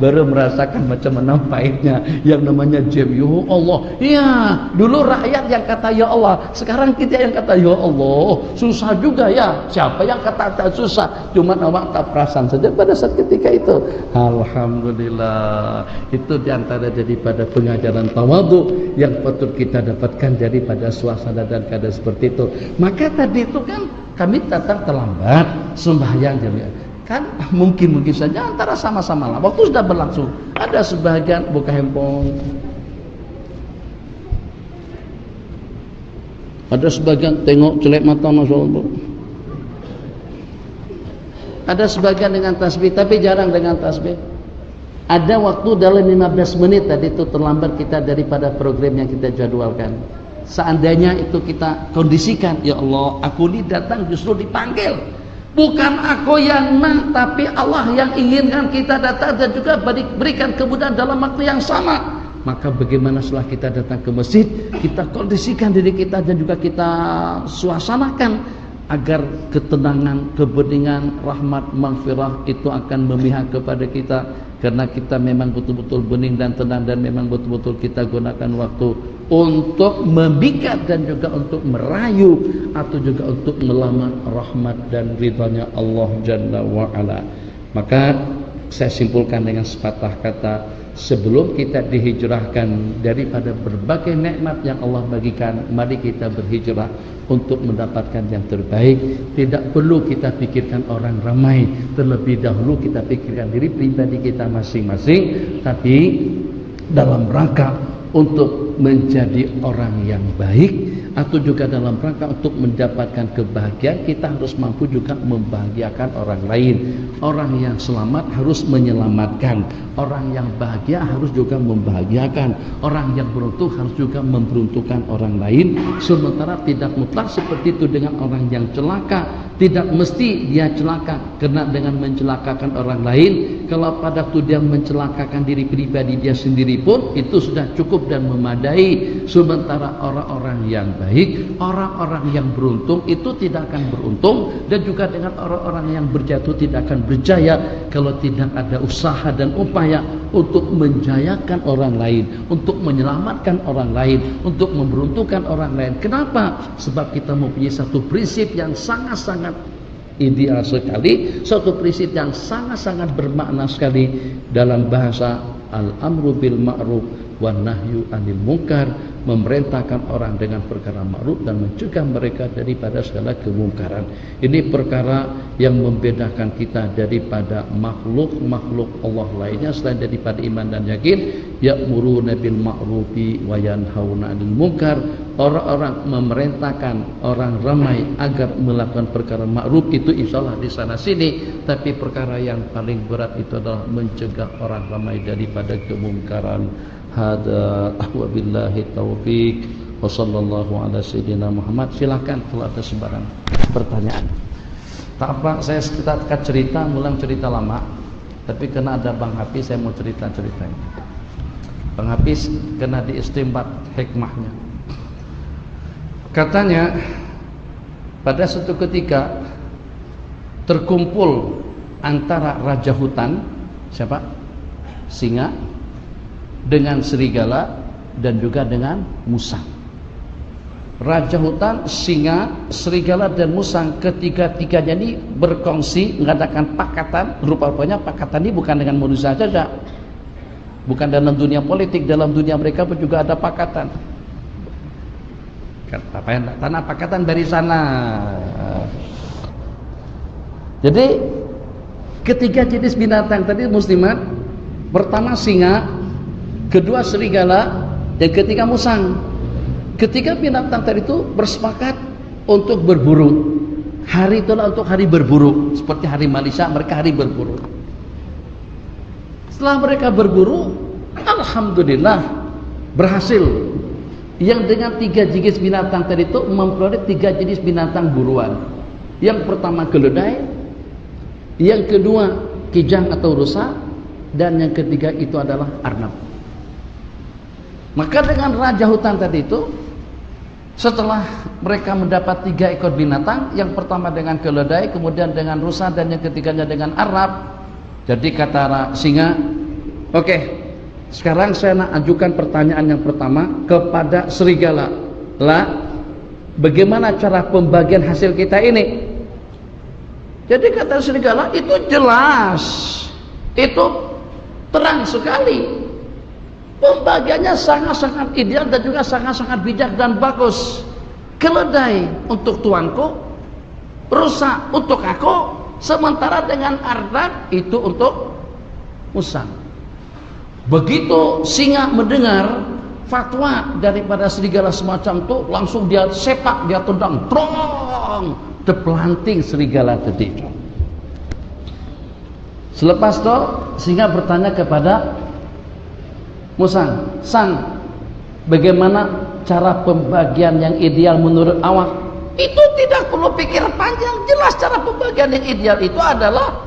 baru merasakan macam mana pahitnya yang namanya jam. Ya Allah, ya dulu rakyat yang kata ya Allah, sekarang kita yang kata ya Allah. Susah juga ya. Siapa yang kata tak susah? Cuma awak tak perasan saja pada saat ketika itu. Alhamdulillah, itu diantara daripada pengajaran tawadhu yang patut kita dapatkan daripada suasana dan keadaan seperti itu. Maka tadi itu kan kami datang terlambat sembahyang jamiah. Kan mungkin saja antara sama-sama lah. Waktu sudah berlangsung. Ada sebagian buka handphone. Ada sebagian tengok celek mata, Masya Allah. Ada sebagian dengan tasbih, tapi jarang dengan tasbih. Ada waktu dalam 15 menit tadi itu terlambat kita daripada program yang kita jadwalkan. Seandainya itu kita kondisikan, ya Allah, aku ini datang justru dipanggil. Bukan aku yang tapi Allah yang inginkan kita datang dan juga berikan kemudahan dalam waktu yang sama. Maka bagaimana setelah kita datang ke masjid, kita kondisikan diri kita dan juga kita suasanakan agar ketenangan, kebeningan, rahmat, maghfirah itu akan memihak kepada kita. Karena kita memang betul-betul bening dan tenang, dan memang betul-betul kita gunakan waktu untuk memikat dan juga untuk merayu atau juga untuk melamar rahmat dan ridhanya Allah Jalla wa'ala. Maka saya simpulkan dengan sepatah kata, sebelum kita dihijrahkan daripada berbagai nikmat yang Allah bagikan, mari kita berhijrah untuk mendapatkan yang terbaik. Tidak perlu kita pikirkan orang ramai, terlebih dahulu kita pikirkan diri pribadi kita masing-masing, tapi dalam rangka untuk menjadi orang yang baik, atau juga dalam rangka untuk mendapatkan kebahagiaan, kita harus mampu juga membahagiakan orang lain. Orang yang selamat harus menyelamatkan, orang yang bahagia harus juga membahagiakan, orang yang beruntung harus juga memberuntukkan orang lain. Sementara tidak mutlak seperti itu dengan orang yang celaka. Tidak mesti dia celaka, karena dengan mencelakakan orang lain, kalau pada waktu dia mencelakakan diri pribadi dia sendiri pun itu sudah cukup dan memadai. Sementara orang-orang yang baik, orang-orang yang beruntung itu tidak akan beruntung, dan juga dengan orang-orang yang berjatuh tidak akan berjaya kalau tidak ada usaha dan upaya untuk menjayakan orang lain, untuk menyelamatkan orang lain, untuk memberuntungkan orang lain. Kenapa? Sebab kita mempunyai satu prinsip yang sangat-sangat ideal sekali, suatu prinsip yang sangat-sangat bermakna sekali dalam bahasa al-amru bil ma'ruf wan nahyu 'anil munkar, memerintahkan orang dengan perkara ma'ruf dan mencegah mereka daripada segala kemungkaran. Ini perkara yang membedakan kita daripada makhluk-makhluk Allah lainnya selain daripada iman dan yakin. Ya'muruna bil ma'rufi wa yanhauna 'anil munkar. Orang-orang memerintahkan orang ramai agar melakukan perkara ma'ruf, itu insyaallah di sana sini, tapi perkara yang paling berat itu adalah mencegah orang ramai daripada kemungkaran. Hada wabillahi taufik wa sallallahu ala sayyidina Muhammad. Silakan kalau ada sembarang pertanyaan. Tak apa, saya sekitar cerita, ngulang cerita lama, tapi karena ada Bang Hafiz saya mau cerita-cerita ini. Bang Hafiz kena diistimbat hikmahnya. Katanya pada suatu ketika terkumpul antara raja hutan, siapa? Singa, dengan serigala, dan juga dengan musang. Raja hutan, singa, serigala, dan musang, ketiga-tiganya ini berkongsi mengadakan pakatan. Rupa-rupanya pakatan ini bukan dengan manusia saja, bukan dalam dunia politik, dalam dunia mereka pun juga ada pakatan. Apa yang tanah pakatan dari sana. Jadi ketiga jenis binatang tadi muslimat, pertama singa, kedua serigala, dan ketiga musang. Ketiga binatang tadi itu bersepakat untuk berburu. Hari itulah untuk hari berburu, seperti hari Malaysia, mereka hari berburu. Setelah mereka berburu, alhamdulillah berhasil. Yang dengan tiga jenis binatang tadi itu memperoleh tiga jenis binatang buruan. Yang pertama keledai, yang kedua kijang atau rusa, dan yang ketiga itu adalah arnab. Maka dengan raja hutan tadi itu, setelah mereka mendapat 3 ekor binatang, yang pertama dengan keledai, kemudian dengan rusa, dan yang ketiganya dengan arnab. Jadi kata singa, oke, sekarang saya nak ajukan pertanyaan yang pertama kepada serigala. Lah, bagaimana cara pembagian hasil kita ini? Jadi kata serigala, itu jelas, itu terang sekali. Pembagiannya sangat-sangat ideal dan juga sangat-sangat bijak dan bagus. Keledai untuk tuanku, rusa untuk aku, sementara dengan arnab itu untuk musang. Begitu singa mendengar fatwa daripada serigala semacam itu, langsung dia sepak, dia tendang, trong, terpelanting serigala tadi. Selepas itu singa bertanya kepada musang, sang, bagaimana cara pembagian yang ideal menurut awak? Itu tidak perlu pikir panjang, jelas cara pembagian yang ideal itu adalah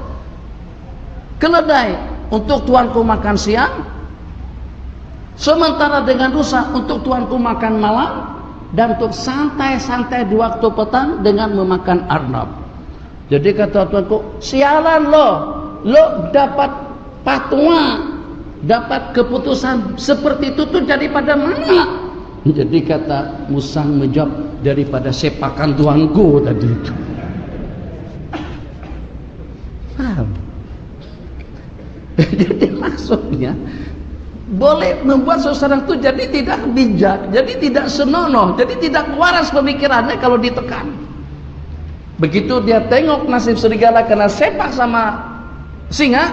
keledai untuk tuanku makan siang, sementara dengan rusa untuk tuanku makan malam, dan untuk santai-santai di waktu petang dengan memakan arnab. Jadi kata tuanku, sialan lo dapat fatwa, dapat keputusan seperti itu tuh daripada mana? Jadi kata musang menjawab, daripada sepakan tuanku tadi itu. Paham? Jadi maksudnya boleh membuat seseorang itu jadi tidak bijak, jadi tidak senonoh, jadi tidak waras pemikirannya kalau ditekan. Begitu dia tengok nasib serigala kena sepak sama singa,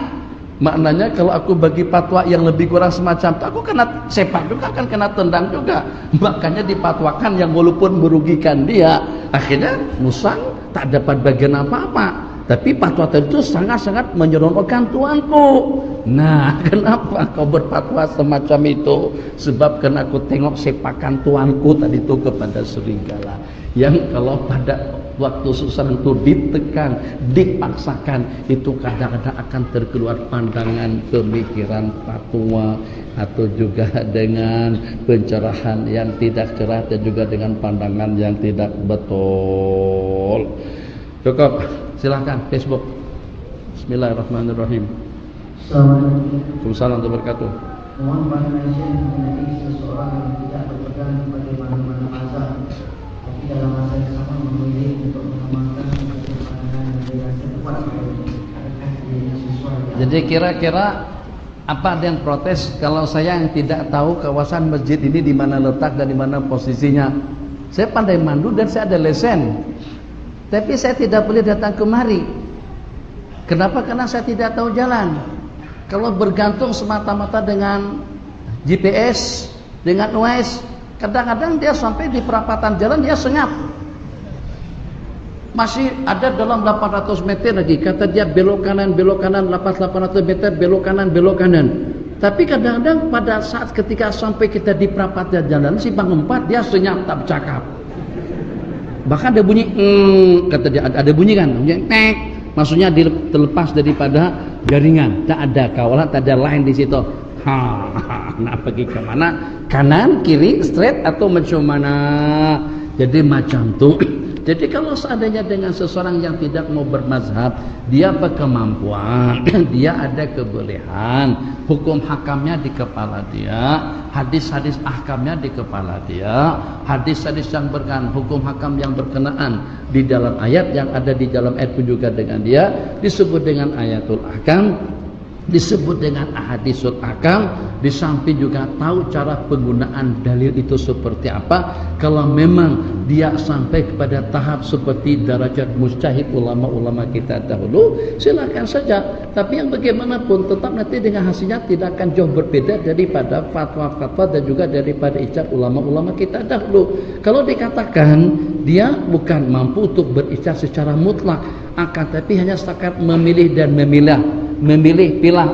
Maknanya kalau aku bagi fatwa yang lebih kurang semacam itu, aku kena sepak juga, akan kena tendang juga. Makanya dipatwakan yang walaupun merugikan dia, akhirnya musang tak dapat bagian apa-apa. Tapi fatwa itu sangat-sangat menyeronokkan tuanku. Nah, kenapa kau berfatwa semacam itu? Sebab karena aku tengok sepakan tuanku tadi itu kepada serigala. Yang kalau pada waktu seseorang itu ditekan, dipaksakan, itu kadang-kadang akan terkeluar pandangan, pemikiran fatwa, atau juga dengan pencerahan yang tidak cerah, dan juga dengan pandangan yang tidak betul. Cukup, silakan Facebook. Bismillahirrahmanirrahim. Assalamualaikum warahmatullahi wabarakatuh. Mohon pandangan mengenai seseorang yang tidak berpegang pada mana-mana mazhab, tapi dalam masa yang sama memilih untuk mengamalkan pandangan yang dirasa kuat sesuai. Jadi kira-kira apa ada yang protes kalau saya yang tidak tahu kawasan masjid ini di mana letak dan di mana posisinya? Saya pandai mandu dan saya ada lesen, tapi saya tidak boleh datang kemari. Kenapa? Karena saya tidak tahu jalan. Kalau bergantung semata-mata dengan GPS, dengan Waze, kadang-kadang dia sampai di perapatan jalan dia senyap. Masih ada dalam 800 meter lagi, kata dia belok kanan, lepas 800 meter belok kanan. Tapi kadang-kadang pada saat ketika sampai kita di perapatan jalan simpang 4, dia senyap, tak bercakap. Bahkan ada bunyi kata dia, ada bunyi kan, bunyi tek. Maksudnya terlepas daripada jaringan, tak ada kawalan, tak ada line di situ. Nak pergi ke mana? Kanan, kiri, straight atau macam mana? Jadi macam tu. Jadi kalau seandainya dengan seseorang yang tidak mau bermazhab, dia berkemampuan, dia ada kebolehan, hukum hakamnya di kepala dia, hadis-hadis ahkamnya di kepala dia, hadis-hadis yang berkenaan, hukum hakam yang berkenaan di dalam ayat yang ada di dalam ayat pun juga dengan dia, disebut dengan ayatul ahkam, disebut dengan ahadisul ahkam. Di samping juga tahu cara penggunaan dalil itu seperti apa. Kalau memang dia sampai kepada tahap seperti derajat mujtahid ulama-ulama kita dahulu, silakan saja. Tapi yang bagaimanapun tetap nanti dengan hasilnya tidak akan jauh berbeda daripada fatwa-fatwa dan juga daripada ijtihad ulama-ulama kita dahulu. Kalau dikatakan dia bukan mampu untuk berijtihad secara mutlak, akan tapi hanya setakat memilih dan pilih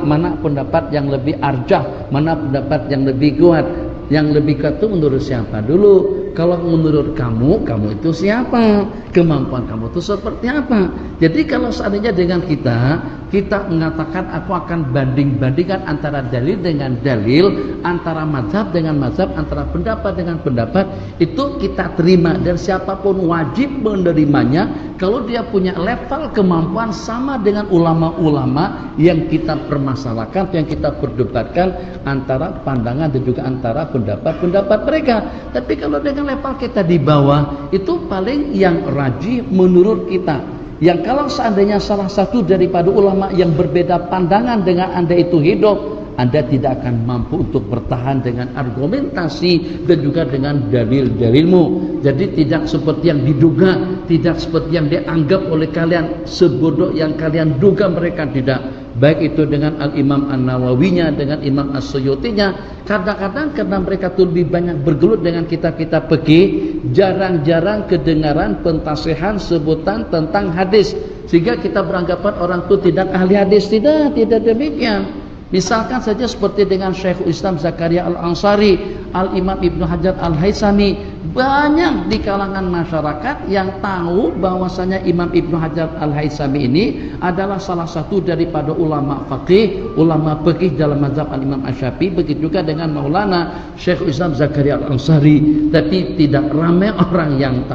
mana pendapat yang lebih arjah, mana pendapat yang lebih kuat. Yang lebih kuat itu menurut siapa dulu? Kalau menurut kamu itu siapa? Kemampuan kamu itu seperti apa? Jadi kalau seandainya dengan kita mengatakan aku akan banding-bandingkan antara dalil dengan dalil, antara mazhab dengan mazhab, antara pendapat dengan pendapat, itu kita terima dan siapapun wajib menerimanya kalau dia punya level kemampuan sama dengan ulama-ulama yang kita permasalahkan, yang kita perdebatkan antara pandangan dan juga antara pendapat-pendapat mereka. Tapi kalau dengan level kita di bawah, itu paling yang rajih menurut kita. Yang kalau seandainya salah satu daripada ulama yang berbeda pandangan dengan Anda itu hidup, Anda tidak akan mampu untuk bertahan dengan argumentasi dan juga dengan dalil-dalilmu. Jadi tidak seperti yang diduga, tidak seperti yang dianggap oleh kalian, sebodoh yang kalian duga mereka, tidak. Baik itu dengan Al-Imam An-Nawawinya, dengan Imam As-Suyutinya. Kadang-kadang karena mereka tuh lebih banyak bergelut dengan kita-kita pergi, jarang-jarang kedengaran pentasihan sebutan tentang hadis, sehingga kita beranggapan orang itu tidak ahli hadis. Tidak demikian. Misalkan saja seperti dengan Syekhul Islam Zakaria Al-Ansari, Al-Imam Ibnu Hajar Al-Haythami. Banyak di kalangan masyarakat yang tahu bahwasanya Imam Ibnu Hajar Al-Haythami ini adalah salah satu daripada ulama faqih, ulama fikih dalam mazhab Al-Imam Asy-Syafi'i. Begitu juga dengan Maulana Syekhul Islam Zakaria Al-Ansari. Tapi tidak ramai orang yang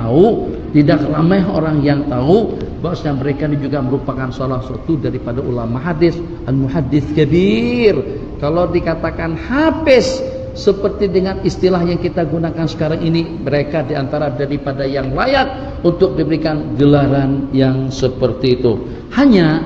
tahu, bahwasanya mereka ini juga merupakan salah satu daripada ulama hadis, al-muhaddits kabir. Kalau dikatakan hafiz seperti dengan istilah yang kita gunakan sekarang ini, mereka diantara daripada yang layak untuk diberikan gelaran yang seperti itu. Hanya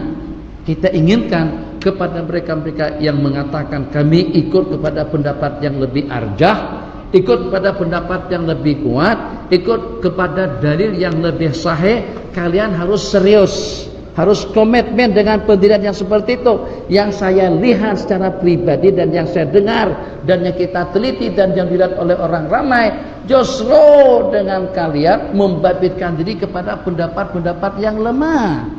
kita inginkan kepada mereka-mereka yang mengatakan kami ikut kepada pendapat yang lebih arjah, ikut kepada pendapat yang lebih kuat, ikut kepada dalil yang lebih sahih, kalian harus serius. harus komitmen dengan pendirian yang seperti itu. Yang saya lihat secara pribadi dan yang saya dengar dan yang kita teliti dan yang dilihat oleh orang ramai, justru dengan kalian membabitkan diri kepada pendapat-pendapat yang lemah.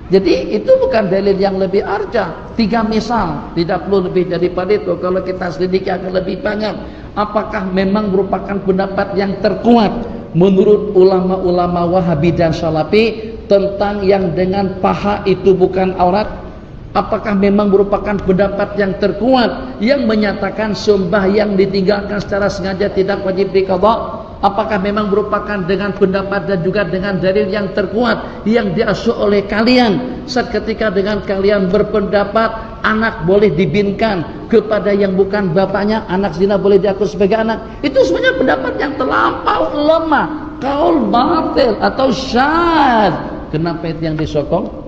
Jadi itu bukan dalil yang lebih arjah. 3 misal, tidak perlu lebih daripada itu. Kalau kita selidiki akan lebih banyak. Apakah memang merupakan pendapat yang terkuat menurut ulama-ulama Wahabi dan Salafi tentang yang dengan paha itu bukan aurat? Apakah memang merupakan pendapat yang terkuat yang menyatakan sembahyang ditinggalkan secara sengaja tidak wajib diqadha? Apakah memang merupakan dengan pendapat dan juga dengan dalil yang terkuat yang diasuh oleh kalian saat ketika dengan kalian berpendapat anak boleh dibinkan kepada yang bukan bapaknya, anak zina boleh diaku sebagai anak? Itu sebenarnya pendapat yang terlampau lemah, kaul batil atau syadz. Kenapa itu yang disokong?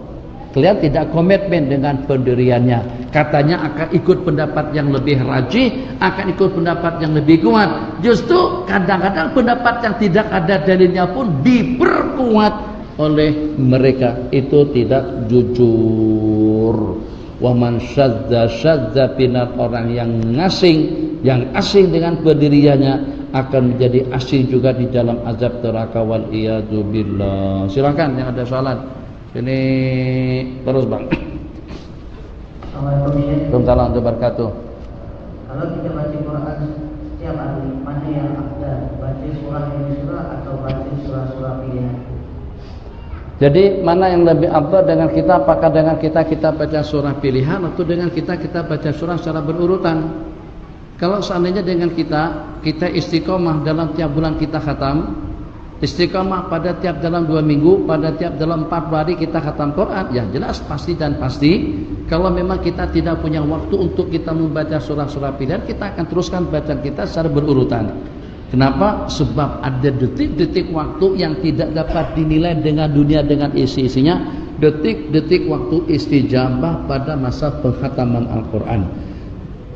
Kalian tidak komitmen dengan pendiriannya. Katanya akan ikut pendapat yang lebih rajih, akan ikut pendapat yang lebih kuat. Justru kadang-kadang pendapat yang tidak ada dalilnya pun diperkuat oleh mereka. Itu tidak jujur. Wa man syadza binat, orang yang asing dengan pendiriannya akan menjadi asing juga di dalam azab neraka wal iyadu billah. Silakan yang ada soalan. Ini terus Bang. Assalamualaikum warahmatullahi wabarakatuh. Kalau kita baca Quran setiap hari, mana yang afdal? Baca surah demi surah atau baca surah-surah pilihan? Jadi mana yang lebih afdal dengan kita? Apakah dengan kita baca surah pilihan atau dengan kita baca surah secara berurutan? Kalau seandainya dengan kita istiqomah dalam tiap bulan kita khatam, istiqamah pada tiap dalam 2 minggu, pada tiap dalam 40 hari kita khatam Quran, ya jelas pasti dan pasti. Kalau memang kita tidak punya waktu untuk kita membaca surah-surah pilihan, kita akan teruskan bacaan kita secara berurutan. Kenapa? Sebab ada detik-detik waktu yang tidak dapat dinilai dengan dunia dengan isi-isinya. Detik-detik waktu istijabah pada masa penghataman Al-Quran.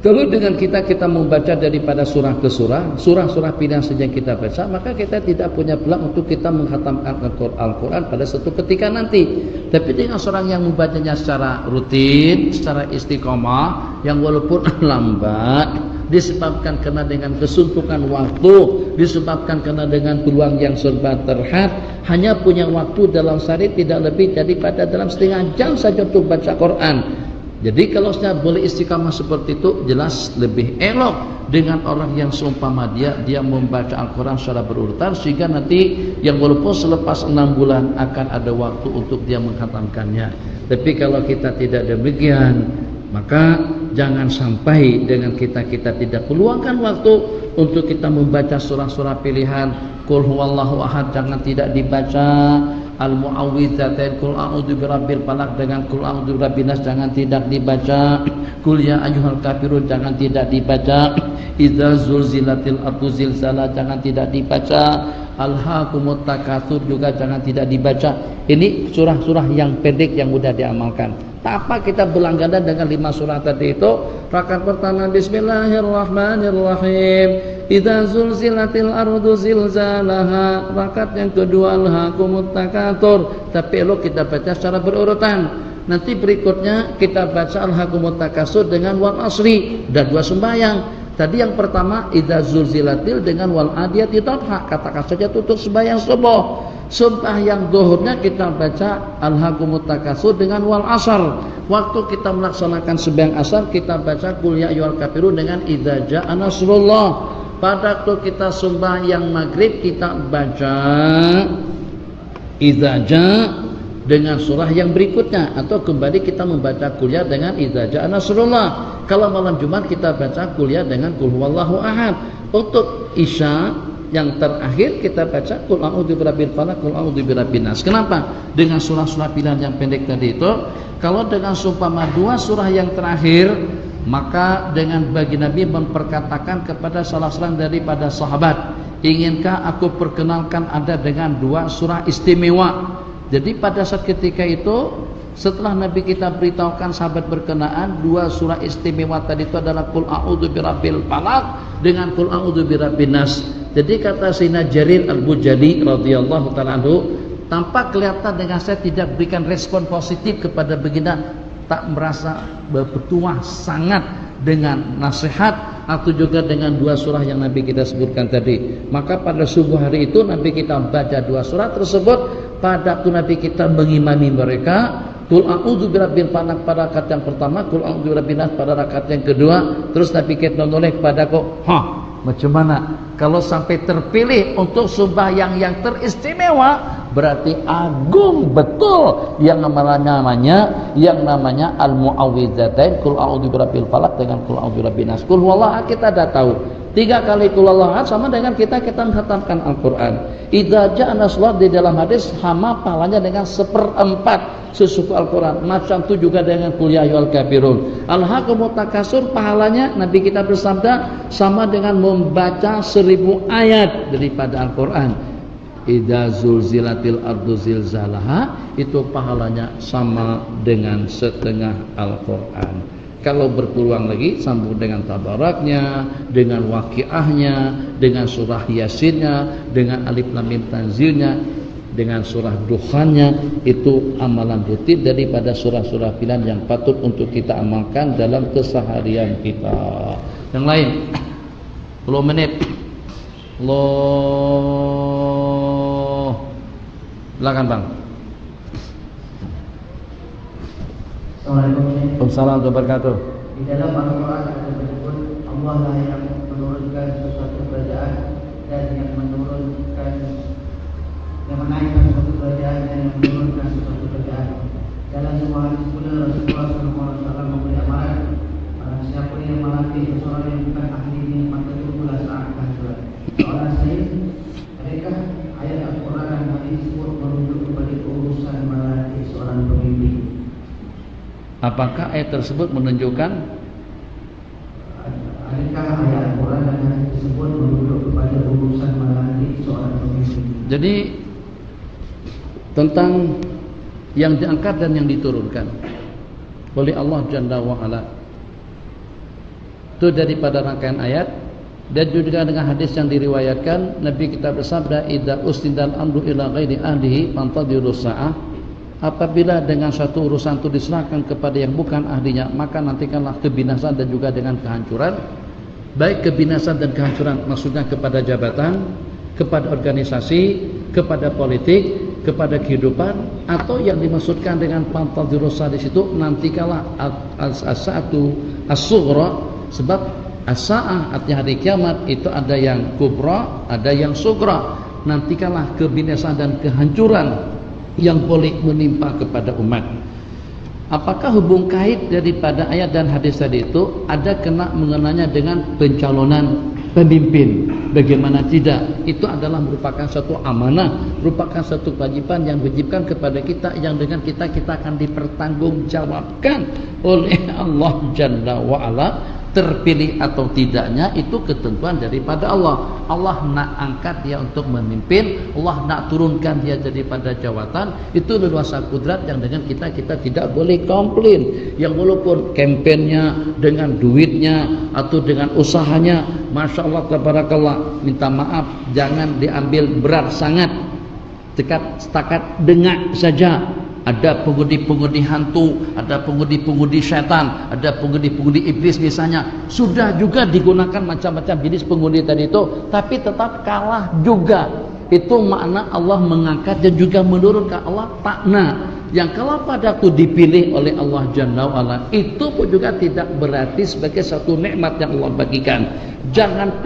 Kalau dengan kita membaca daripada surah ke surah pilihan saja kita baca, maka kita tidak punya peluang untuk kita menghatamkan Al-Quran pada suatu ketika nanti. Tapi dengan seorang yang membacanya secara rutin, secara istiqomah, yang walaupun lambat, disebabkan karena dengan kesuntukan waktu, disebabkan karena dengan peluang yang serba terhad, hanya punya waktu dalam sehari tidak lebih daripada dalam setengah jam saja untuk baca Quran. Jadi kalau saya boleh istiqamah seperti itu, jelas lebih elok dengan orang yang seumpama dia membaca Al-Quran secara berurutan, sehingga nanti yang walaupun selepas 6 bulan akan ada waktu untuk dia menghatamkannya. Tapi kalau kita tidak demikian, maka jangan sampai dengan kita tidak meluangkan waktu untuk kita membaca surah-surah pilihan. Qul huwallahu ahad jangan tidak dibaca. Al-Mu'awwidzatain, Qul a'udzu birabbil falaq dengan Qul a'udzu birabbin nas jangan tidak dibaca. Qul ya ayyuhal kafirun jangan tidak dibaca. Idza zulzilatil ardu zilzala jangan tidak dibaca. Alhaakumut takatsur juga jangan tidak dibaca. Ini surah-surah yang pendek yang mudah diamalkan. Tak apa kita berlangganan dengan 5 surah tadi itu. Rakaat pertama Bismillahirrahmanirrahim. Idza zulzilatil ardu zilzalaha. Rakaat yang kedua alhaakumut takatsur. Tapi elok kita baca secara berurutan. Nanti berikutnya kita baca alhaakumut takatsur dengan wal asri dan 2 sembahyang. Tadi yang pertama idza zulzilatil dengan wal adiyati dhabha. Katakan saja tutup sembahyang subuh. Sembahyang zuhurnya kita baca alhaakumut takatsur dengan wal asar. Waktu kita melaksanakan sembahyang asar kita baca qul ya ayyuhal kafirun dengan idza jaa nasrullah. Pada waktu kita sembahyang maghrib kita baca idza jaa dengan surah yang berikutnya, atau kembali kita membaca kuliah dengan idza jaa nasrullah. Kalau malam Jumat kita baca kuliah dengan qul huwallahu ahad. Untuk isya yang terakhir kita baca qul a'udzu birabbil falaq, qul a'udzu birabbin nas. Kenapa? Dengan surah-surah pilihan yang pendek tadi itu, kalau dengan seumpama 2 surah yang terakhir, maka dengan bagi Nabi memperkatakan kepada salah seorang daripada sahabat, inginkah aku perkenalkan Anda dengan 2 surah istimewa? Jadi pada saat ketika itu, setelah Nabi kita beritahukan sahabat berkenaan 2 surah istimewa tadi itu adalah qul a'udzu birabbil falaq dengan qul a'udzu birabbin nas. Jadi kata Sayyidina Jarir Al-Bujali radhiyallahu ta'ala anhu, Tampak kelihatan dengan saya tidak berikan respon positif kepada baginda, tak merasa bertuah sangat dengan nasihat atau juga dengan 2 surah yang Nabi kita sebutkan tadi. Maka pada subuh hari itu Nabi kita baca 2 surah tersebut. Pada waktu Nabi kita mengimami mereka, Qul a'udzu birabbil falaq pada rakaat yang pertama, Qul a'udzu birabbin nas pada rakaat yang kedua. Terus Nabi kita noleh kepadaku, macam mana kalau sampai terpilih untuk sembahyang yang teristimewa, berarti agung betul yang namanya al-mu'awwidzatain, Qul a'udzu birabbil falaq dengan Qul a'udzu birabbin nas. Qul huwallahu ahad kita dah tahu. 3 kali Qul huwallahu ahad sama dengan kita menghatamkan Al-Qur'an. Idza ja'a nasrullah di dalam hadis sama pahalanya dengan 1/4 sesuku Al-Quran. Macam itu juga dengan Qul ya ayyuhal kafirun. Alhaqumut takasur pahalanya Nabi kita bersabda sama dengan membaca 1000 ayat daripada Al-Quran. Idza zulzilatil ardu zilzalaha, itu pahalanya sama dengan setengah Al-Quran. Kalau berpeluang lagi sambung dengan tabaraknya, dengan waqiahnya, dengan surah yasinnya, dengan alif lam mim tanzilnya, dengan surah Dukhannya. Itu amalan rutin daripada surah-surah pilihan yang patut untuk kita amalkan dalam keseharian kita. Yang lain 10 menit. Allah, silakan Bang. Assalamualaikum warahmatullahi wabarakatuh. Di dalam Al-Quran ada menyebut Allah lah yang menurunkan sesuatu kerajaan dan yang menaikkan sesuatu kerajaan dan yang menurunkan sesuatu kerajaan. Dalam sebuah hadis pula Rasulullah SAW memberi amaran, siapa yang melatih seseorang yang bukan ahli ini maka itu pula seakan surat. Soalan saya, adakah ayat Al-Quran dan hadis tersebut merujuk kepada urusan melatih seorang pemimpin? Apakah ayat tersebut menunjukkan adakah ayat Al-Quran dan hadis tersebut merujuk kepada urusan melatih seorang pemimpin? Jadi tentang yang diangkat dan yang diturunkan oleh Allah Jalla wa Ala, itu daripada rangkaian ayat. Dan juga dengan hadis yang diriwayatkan Nabi kita bersabda, idza usnidal amru ila ghairi ahlihi fantadhirus sa'ah. Apabila dengan satu urusan itu diserahkan kepada yang bukan ahlinya, maka nantikanlah kebinasaan dan juga dengan kehancuran. Baik kebinasaan dan kehancuran maksudnya kepada jabatan, kepada organisasi, kepada politik, kepada kehidupan, atau yang dimaksudkan dengan fantadhirus di situ nantikanlah as-sa'atu as-sughra. Sebab as-sa'ah artinya hari kiamat itu ada yang kubra, ada yang sughra. Nantikanlah kebinasaan dan kehancuran yang boleh menimpa kepada umat. Apakah hubung kait daripada ayat dan hadis tadi itu ada kena mengenanya dengan pencalonan pemimpin? Bagaimana tidak? Itu adalah merupakan satu amanah, merupakan satu kewajiban yang diwajibkan kepada kita, yang dengan kita akan dipertanggungjawabkan oleh Allah Jalla wa Ala. Terpilih atau tidaknya itu ketentuan daripada Allah. Allah nak angkat dia untuk memimpin, Allah nak turunkan dia daripada jawatan. Itu leluasa kudrat yang dengan kita tidak boleh komplain. Yang walaupun kampanyenya dengan duitnya atau dengan usahanya, Masya Allah tabarakallah, minta maaf jangan diambil berat sangat. Setakat dengar saja. Ada pengundi-pengundi hantu, ada pengundi-pengundi syaitan, ada pengundi-pengundi iblis misalnya. Sudah juga digunakan macam-macam jenis pengundi tadi itu, tapi tetap kalah juga. Itu makna Allah mengangkat dan juga menurunkan. Allah takna yang kalau pada itu dipilih oleh Allah Jalla wa Ala, itu pun juga tidak berarti sebagai satu nikmat yang Allah bagikan. Jangan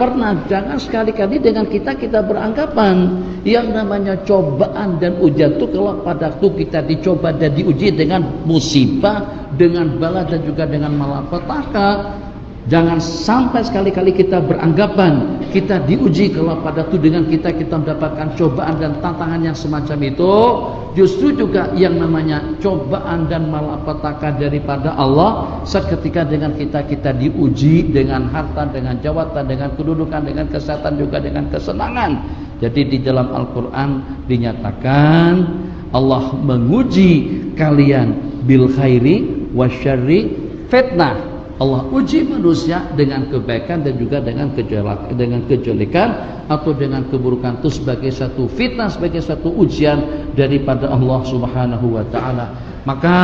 sekali-kali dengan kita beranggapan yang namanya cobaan dan ujian itu kalau pada waktu kita dicoba dan diuji dengan musibah, dengan bala dan juga dengan malapetaka. Jangan sampai sekali-kali kita beranggapan kita diuji kalau pada itu dengan kita mendapatkan cobaan dan tantangan yang semacam itu. Justru juga yang namanya cobaan dan malapetaka daripada Allah seketika dengan kita diuji dengan harta, dengan jawatan, dengan kedudukan, dengan kesehatan, juga dengan kesenangan. Jadi di dalam Al-Quran dinyatakan Allah menguji kalian bil khairi wasyarri fitnah. Allah uji manusia dengan kebaikan dan juga dengan kejelekan atau dengan keburukan itu sebagai satu fitnah, sebagai satu ujian daripada Allah Subhanahu wa taala. Maka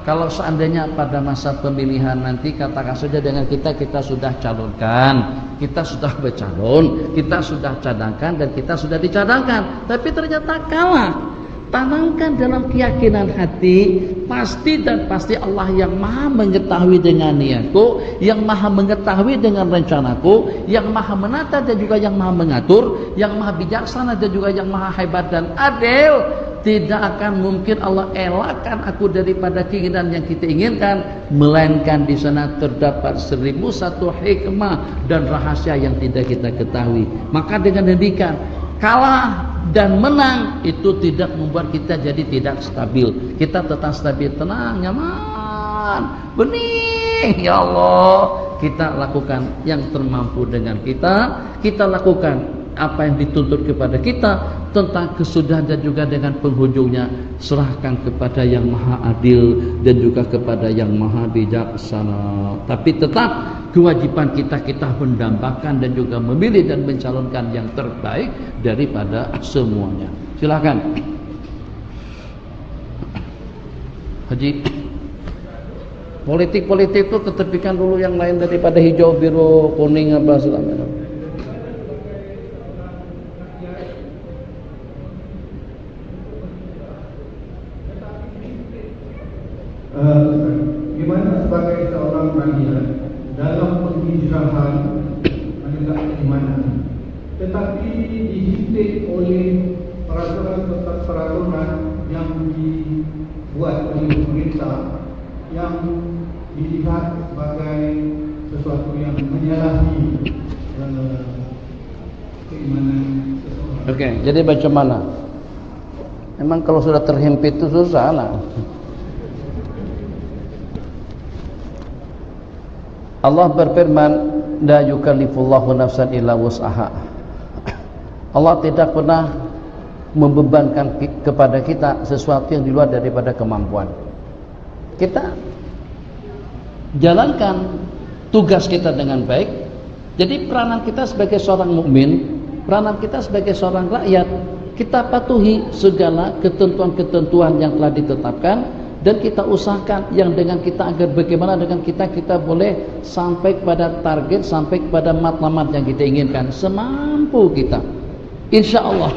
kalau seandainya pada masa pemilihan nanti, katakan saja dengan kita sudah calonkan, kita sudah bercalon, kita sudah cadangkan dan kita sudah dicadangkan, tapi ternyata kalah. Tanamkan dalam keyakinan hati, pasti dan pasti Allah yang maha mengetahui dengan niatku, yang maha mengetahui dengan rencanaku, yang maha menata dan juga yang maha mengatur, yang maha bijaksana dan juga yang maha hebat dan adil. Tidak akan mungkin Allah elakkan aku daripada keinginan yang kita inginkan, melainkan di sana terdapat 1001 hikmah dan rahasia yang tidak kita ketahui. Maka dengan demikian, kalah dan menang itu tidak membuat kita jadi tidak stabil. Kita tetap stabil, tenang, nyaman, bening. Ya Allah, kita lakukan yang termampu dengan kita. Kita lakukan apa yang dituntut kepada kita, tentang kesudahan dan juga dengan penghujungnya serahkan kepada yang maha adil dan juga kepada yang maha bijaksana. Tapi tetap kewajiban kita mendambakan dan juga memilih dan mencalonkan yang terbaik daripada semuanya. Silakan Haji. Politik itu ketepikan dulu, yang lain daripada hijau, biru, kuning apa segala. Gimana sebagai seorang rakyat dalam penghijrahan menegak keimanan, tetapi dihimpit oleh peraturan yang dibuat oleh pemerintah yang dilihat sebagai sesuatu yang menyalahi keimanan seseorang. Oke, jadi bagaimana? Memang kalau sudah terhimpit itu susah lah. Allah berfirman, la yukallifullahu nafsan illa wus'aha. Allah tidak pernah membebankan kepada kita sesuatu yang di luar daripada kemampuan. Kita jalankan tugas kita dengan baik. Jadi peranan kita sebagai seorang mukmin, peranan kita sebagai seorang rakyat, kita patuhi segala ketentuan-ketentuan yang telah ditetapkan. Dan kita usahakan yang dengan kita agar bagaimana dengan kita boleh sampai kepada target, sampai kepada matlamat yang kita inginkan semampu kita, insya Allah.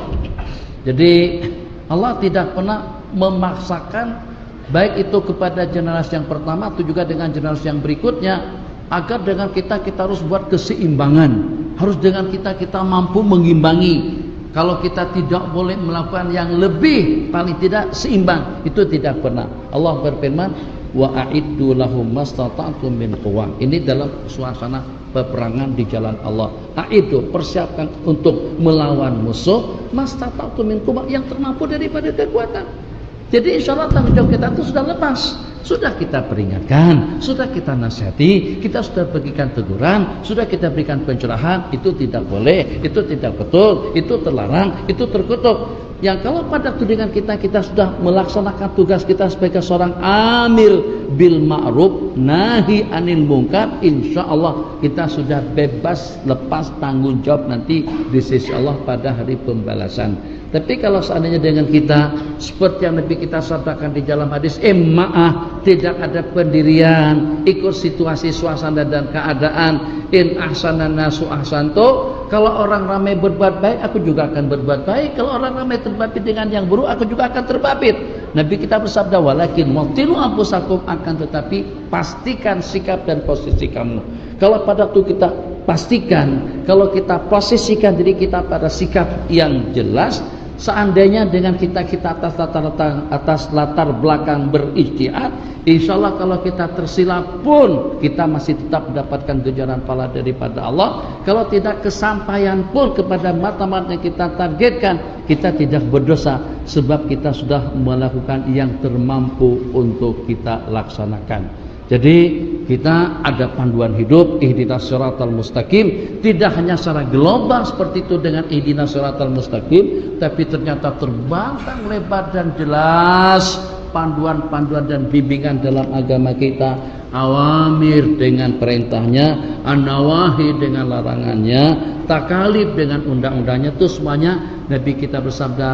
Jadi Allah tidak pernah memaksakan, baik itu kepada generasi yang pertama atau juga dengan generasi yang berikutnya, agar dengan kita harus buat keseimbangan, harus dengan kita mampu mengimbangi. Kalau kita tidak boleh melakukan yang lebih, paling tidak seimbang, itu tidak pernah. Allah berfirman, wa a'iddu lahum mastata'tum min quwwah. Ini dalam suasana peperangan di jalan Allah. A'iddu, persiapkan untuk melawan musuh, mastata'tum min quwwah, yang termampu daripada kekuatan. Jadi insya Allah tanggung jawab kita itu sudah lepas. Sudah kita peringatkan, sudah kita nasihati, kita sudah berikan teguran, sudah kita berikan pencerahan. Itu tidak boleh, itu tidak betul, itu terlarang, itu terkutuk. Yang kalau pada tudingan kita sudah melaksanakan tugas kita sebagai seorang amir bil ma'ruf nahi anil munkar, insya Allah kita sudah bebas, lepas tanggung jawab nanti di sisi Allah pada hari pembalasan. Tapi kalau seandainya dengan kita seperti yang Nabi kita sabdakan di dalam hadis, tidak ada pendirian, ikut situasi, suasana dan keadaan. In ahsanan nasu ahsanto, kalau orang ramai berbuat baik, aku juga akan berbuat baik. Kalau orang ramai terbabit dengan yang buruk, aku juga akan terbabit. Nabi kita bersabda, walakin waqtilu anfusakum, akan tetapi pastikan sikap dan posisi kamu. Kalau pada waktu kita pastikan, kalau kita posisikan diri kita pada sikap yang jelas, seandainya dengan kita atas latar belakang berijtihad, insya Allah kalau kita tersilap pun kita masih tetap mendapatkan ganjaran pahala daripada Allah. Kalau tidak kesampaian pun kepada matlamat yang kita targetkan, kita tidak berdosa, sebab kita sudah melakukan yang termampu untuk kita laksanakan. Jadi kita ada panduan hidup, ihdinas siratal mustaqim, tidak hanya secara global seperti itu dengan ihdinas siratal mustaqim, tapi ternyata terbentang lebar dan jelas panduan-panduan dan bimbingan dalam agama kita, awamir dengan perintahnya, an-nawahi dengan larangannya, takalif dengan undang-undangnya, itu semuanya Nabi kita bersabda,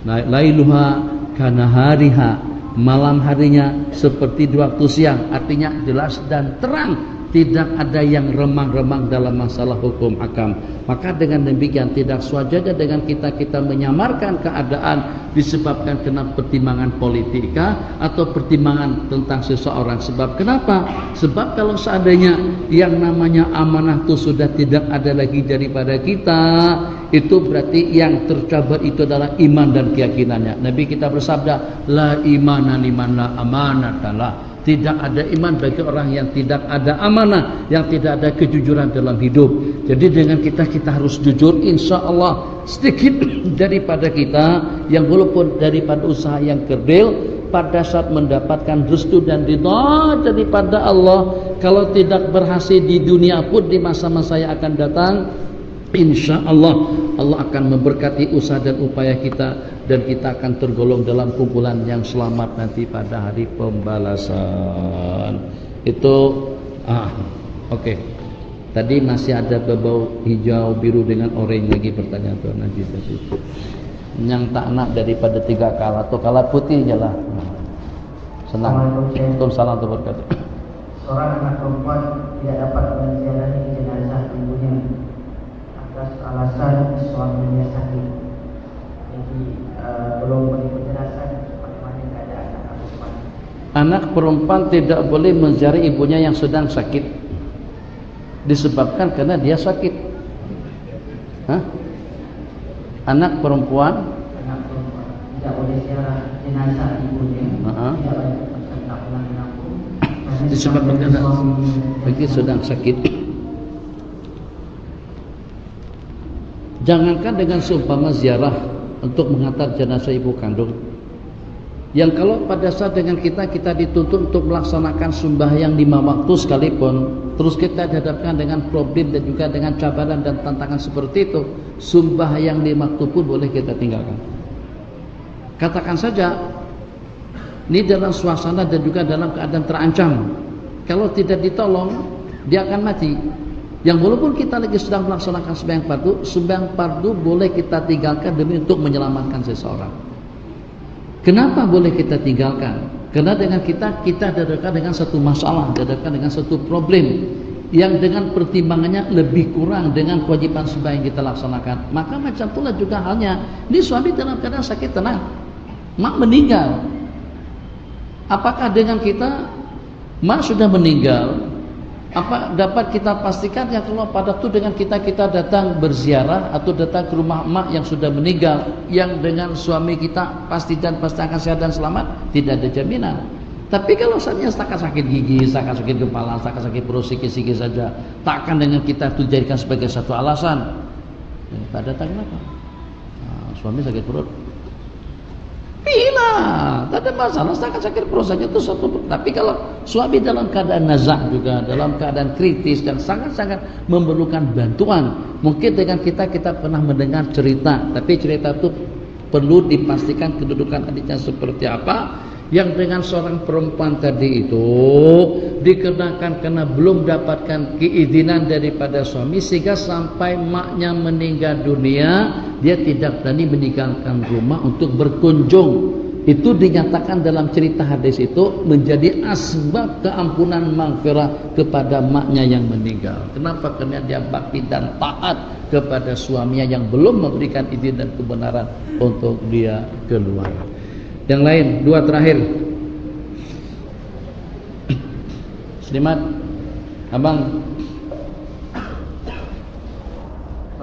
lailuha kanahariha, malam harinya seperti di waktu siang, artinya jelas dan terang. Tidak ada yang remang-remang dalam masalah hukum hakam. Maka dengan demikian tidak sewajarnya dengan kita menyamarkan keadaan disebabkan kena pertimbangan politika atau pertimbangan tentang seseorang. Sebab kenapa? Sebab kalau seandainya yang namanya amanah itu sudah tidak ada lagi daripada kita, itu berarti yang tercabar itu adalah iman dan keyakinannya. Nabi kita bersabda, la imana liman la amanatalah. Tidak ada iman bagi orang yang tidak ada amanah, yang tidak ada kejujuran dalam hidup. Jadi dengan kita harus jujur, insya Allah sedikit daripada kita yang walaupun daripada usaha yang kerdil, pada saat mendapatkan restu dan ridha daripada Allah, kalau tidak berhasil di dunia pun di masa-masa yang akan datang, insya Allah Allah akan memberkati usaha dan upaya kita, dan kita akan tergolong dalam kumpulan yang selamat nanti pada hari pembalasan. Itu oke. Tadi masih ada berbau hijau biru dengan oranye lagi pertanyaan Tuan Haji tadi. Yang tak nak daripada 3 kala atau kala putih jelah. Senang. Waalaikumsalam warahmatullahi wabarakatuh. Seorang anak perempuan tidak dapat menziarahi jenazah ibunya atas alasan suaminya sakit. Jadi belum menerima jenazah, bagaimana keadaan anak perempuan? Anak perempuan tidak boleh menziarahi ibunya yang sedang sakit, disebabkan karena dia sakit. Anak perempuan tidak boleh ziarah jenazah ibunya, tidak boleh tak pulang kampung, disebabkan karena bagi sedang sakit. Jangankan dengan seumpama ziarah untuk menghantar jenazah ibu kandung, yang kalau pada saat dengan kita dituntut untuk melaksanakan sembahyang 5 waktu sekalipun, terus kita dihadapkan dengan problem dan juga dengan cabaran dan tantangan seperti itu, sembahyang 5 waktu pun boleh kita tinggalkan. Katakan saja ini dalam suasana dan juga dalam keadaan terancam, kalau tidak ditolong dia akan mati. Yang walaupun kita lagi sedang melaksanakan sembahyang fardu boleh kita tinggalkan demi untuk menyelamatkan seseorang. Kenapa boleh kita tinggalkan? Karena dengan kita dihadapkan dengan satu masalah, dihadapkan dengan satu problem yang dengan pertimbangannya lebih kurang dengan kewajiban sembahyang yang kita laksanakan. Maka macam itulah juga halnya. Ini suami dalam keadaan sakit tenang, mak meninggal. Apakah dengan kita mak sudah meninggal? Apa dapat kita pastikan yang kalau pada itu dengan kita datang berziarah atau datang ke rumah emak yang sudah meninggal, yang dengan suami kita pasti akan sehat dan selamat? Tidak ada jaminan. Tapi kalau saatnya setakat sakit gigi, setakat sakit kepala, setakat sakit perut sikit-sikit saja, takkan dengan kita itu dijadikan sebagai satu alasan. Tak datang kenapa? Suami sakit perut. Bila tak ada masalah, setakat sakit perut saja itu satu. Tapi kalau suami dalam keadaan nazak juga, dalam keadaan kritis dan sangat-sangat memerlukan bantuan, mungkin dengan kita pernah mendengar cerita, tapi cerita itu perlu dipastikan kedudukan adiknya seperti apa. Yang dengan seorang perempuan tadi itu dikenakan karena belum dapatkan keizinan daripada suami, sehingga sampai maknya meninggal dunia dia tidak berani meninggalkan rumah untuk berkunjung. Itu dinyatakan dalam cerita hadis itu menjadi asbab keampunan maghfirah kepada maknya yang meninggal. Kenapa? Karena dia bakti dan taat kepada suaminya yang belum memberikan izin dan kebenaran untuk dia keluar. Yang lain, 2 terakhir. Selamat, Abang.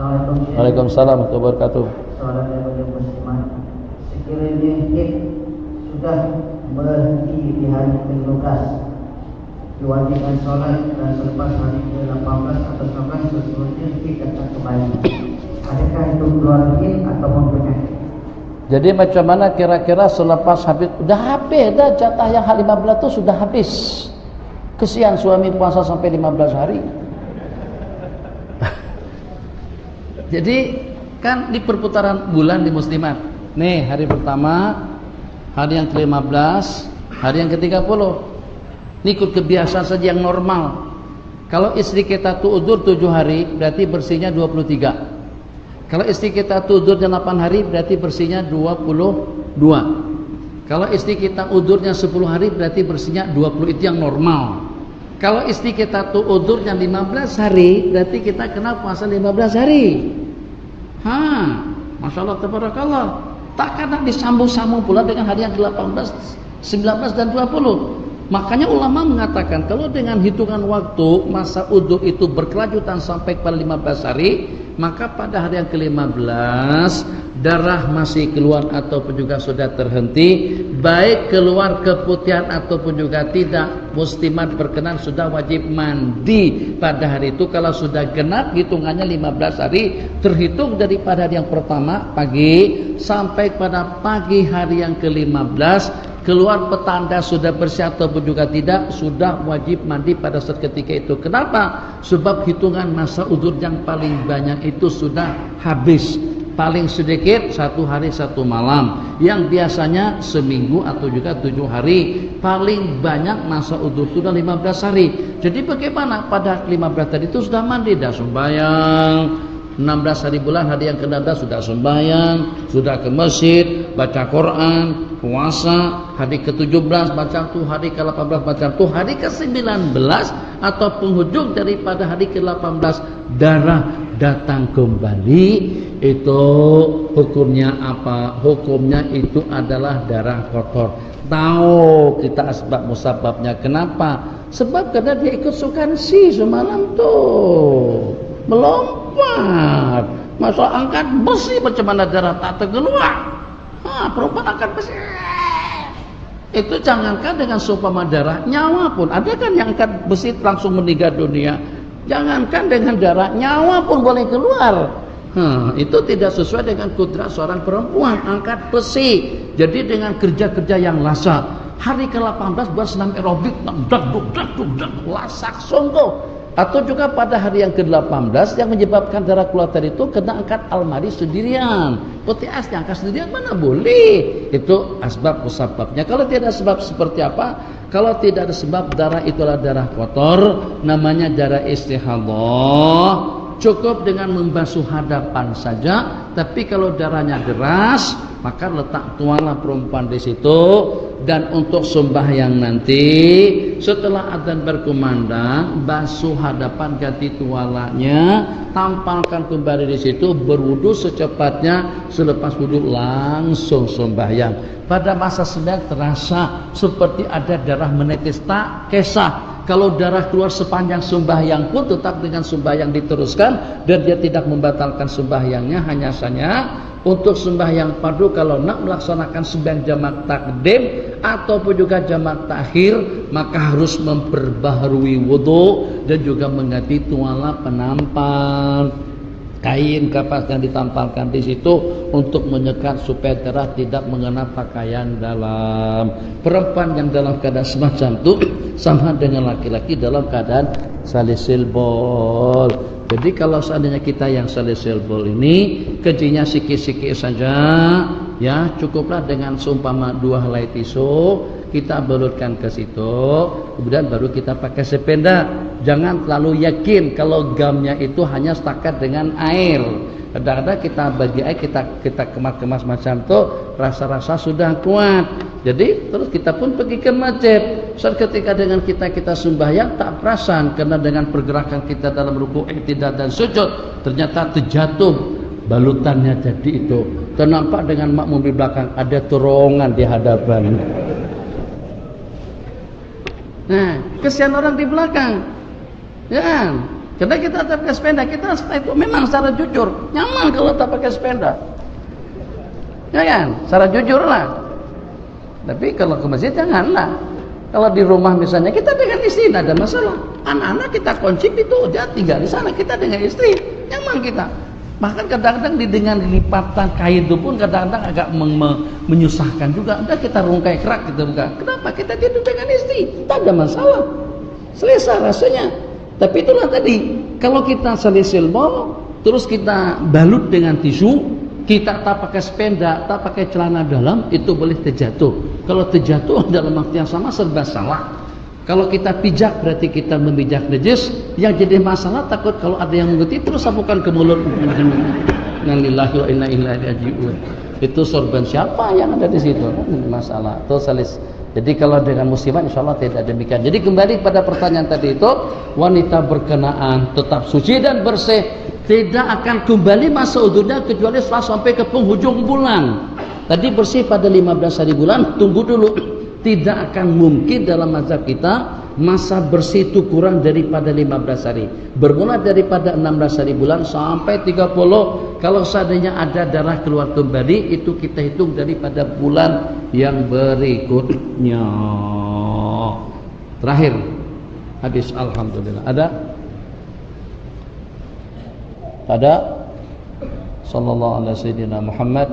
Waalaikumsalam warahmatullahi wabarakatuh. Soalan dari muslimat, sekiranya hid sudah berhenti di hari ke-12, diwajibkan sholat dan selepas hari ke-18 atau 19 seterusnya hid akan kembali. Adakah itu keluar hid atau penyakit? Jadi macam mana kira-kira selepas habis, dah jatah yang hari 15 itu sudah habis. Kesian suami puasa sampai 15 hari. Jadi kan di perputaran bulan di muslimat. Nih hari pertama hari yang ke-15, hari yang ke-30. Ini ikut kebiasaan saja yang normal. Kalau istri kita tu'udur 7 hari, berarti bersihnya 23. Kalau istri kita tu'udurnya 8 hari, berarti bersihnya 22. Kalau istri kita udurnya 10 hari, berarti bersihnya 20. Itu yang normal. Kalau istri kita tu'udurnya 15 hari, berarti kita kena puasa 15 hari. Masya Allah, tabarakallah. Tak kena disambung-sambung pula dengan hari yang ke-18, 19 dan 20. Makanya ulama mengatakan kalau dengan hitungan waktu masa udur itu berkelanjutan sampai pada 15 hari, maka pada hari yang ke-15 darah masih keluar ataupun juga sudah terhenti, baik keluar keputihan ataupun juga tidak, muslimat berkenan sudah wajib mandi pada hari itu. Kalau sudah genap hitungannya 15 hari, terhitung daripada hari yang pertama pagi sampai pada pagi hari yang ke-15, keluar petanda sudah bersih ataupun juga tidak, sudah wajib mandi pada saat ketika itu. Kenapa? Sebab hitungan masa udur yang paling banyak itu sudah habis. Paling sedikit 1 hari 1 malam, yang biasanya seminggu atau juga 7 hari. Paling banyak masa udur sudah 15 hari. Jadi bagaimana? Pada 15 tadi itu sudah mandi, dah sembahyang. 16 hari bulan, hari yang ke-16 sudah sembahyang, sudah ke masjid, baca Quran, puasa. Hari ke-17 baca tuh, hari ke-18 baca tuh, hari ke-19 atau penghujung daripada hari ke-18 darah datang kembali. Itu hukumnya apa? Hukumnya itu adalah darah kotor. Tahu kita asbab musababnya. Kenapa? Sebab karena dia ikut sukansi semalam tuh, melompat. Masa angkat besi, macam mana darah tak terkeluar. Perempuan angkat besi. Itu jangankan dengan seumpama darah, nyawa pun. Ada kan yang angkat besi langsung meninggal dunia. Jangankan dengan darah, nyawa pun boleh keluar. Itu tidak sesuai dengan kudrat seorang perempuan angkat besi. Jadi dengan kerja-kerja yang lasak, hari ke-18 buat senam aerobik, dak lasak sungguh. Atau juga pada hari yang ke-18 yang menyebabkan darah keluar tadi itu kena angkat almari sendirian. Putih as diangkat sendirian mana boleh. Itu asbab musababnya. Kalau tidak sebab seperti apa? Kalau tidak ada sebab, darah itulah darah kotor, namanya darah istihadah. Cukup dengan membasuh hadapan saja. Tapi kalau darahnya deras, maka letak tuala perempuan di situ. Dan untuk sembahyang nanti, setelah adzan berkumandang, basuh hadapan, ganti tualanya, tampalkan kembali di situ, berwudu secepatnya, selepas wudu langsung sembahyang. Pada masa sembahyang terasa seperti ada darah menetes, tak kisah. Kalau darah keluar sepanjang sembahyang pun tetap dengan sembahyang diteruskan, dan dia tidak membatalkan sembahyangnya. Hanya saja untuk sembahyang fardu, kalau nak melaksanakan sembahyang jamak takdim ataupun juga jamak takhir, maka harus memperbaharui wudu dan juga mengganti tuala penampal, kain kapas yang ditampalkan di situ untuk menyekat supaya darah tidak mengenai pakaian dalam. Perempuan yang dalam keadaan semacam itu sama dengan laki-laki dalam keadaan salisil bol. Jadi kalau seandainya kita yang salisil bol ini kencinya sikit-sikit saja, ya cukuplah dengan seumpama 2 helai tisu kita balurkan ke situ, kemudian baru kita pakai sepeda. Jangan terlalu yakin kalau gamnya itu hanya setakat dengan air. Kadang-kadang kita bagi air, kita kemas-kemas macam itu, rasa-rasa sudah kuat. Jadi terus kita pun pergi ke masjid. Saat ketika dengan kita sembahyang tak perasan, karena dengan pergerakan kita dalam ruku', i'tidal dan sujud, ternyata terjatuh balutannya. Jadi itu ternampak dengan makmum di belakang, ada terowongan di hadapan. Nah, kesian orang di belakang, ya kan? Karena kita tak pakai sepeda, kita itu memang secara jujur nyaman kalau tak pakai sepeda, ya kan? Secara jujur lah. Tapi kalau ke masjid janganlah. Kalau di rumah misalnya kita dengan istri tidak ada masalah. Anak-anak kita kunci itu, dia tinggal di sana, kita dengan istri nyaman kita. Bahkan kadang-kadang dengan lipatan kain itu pun kadang-kadang agak menyusahkan juga. Udah kita rungkai kerak, kita rungkai. Kenapa? Kita tidur dengan istri, tak ada masalah, selesai rasanya. Tapi itulah tadi, kalau kita salisil bol, terus kita balut dengan tisu, kita tak pakai sepeda, tak pakai celana dalam, itu boleh terjatuh. Kalau terjatuh dalam waktu yang sama serba salah. Kalau kita pijak berarti kita memijak najis. Yang jadi masalah takut kalau ada yang mengikuti terus sapukan ke mulut. Innalillahi wa inna ilaihi raji'un. Itu sorban siapa yang ada di situ? Masalah. Tosalis. Jadi kalau dengan muslimat insyaallah tidak demikian. Jadi kembali pada pertanyaan tadi itu, wanita berkenaan tetap suci dan bersih, tidak akan kembali masa udurnya kecuali setelah sampai ke penghujung bulan. Tadi bersih pada 15 hari bulan, tunggu dulu. Tidak akan mungkin dalam mazhab kita masa bersih itu kurang daripada 15 hari. Bermula daripada 16 hari bulan sampai 30. Kalau seandainya ada darah keluar kembali, itu kita hitung daripada bulan yang berikutnya. Terakhir hadis alhamdulillah. Ada sallallahu alaihi sayyidina Muhammad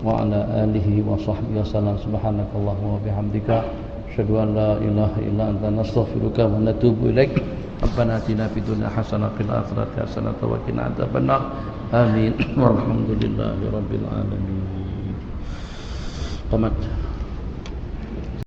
wa ala alihi wa sahbihi wasallam. Subhanakallahumma wa bihamdika asyhadu an la ilaha illa anta nastaghfiruka wa natubu ilaik. Rabbana atina fid dunya hasanah wa fil akhirati hasanah wa qina adzabannar. Amin. Walhamdulillahi rabbil alamin. Tamat.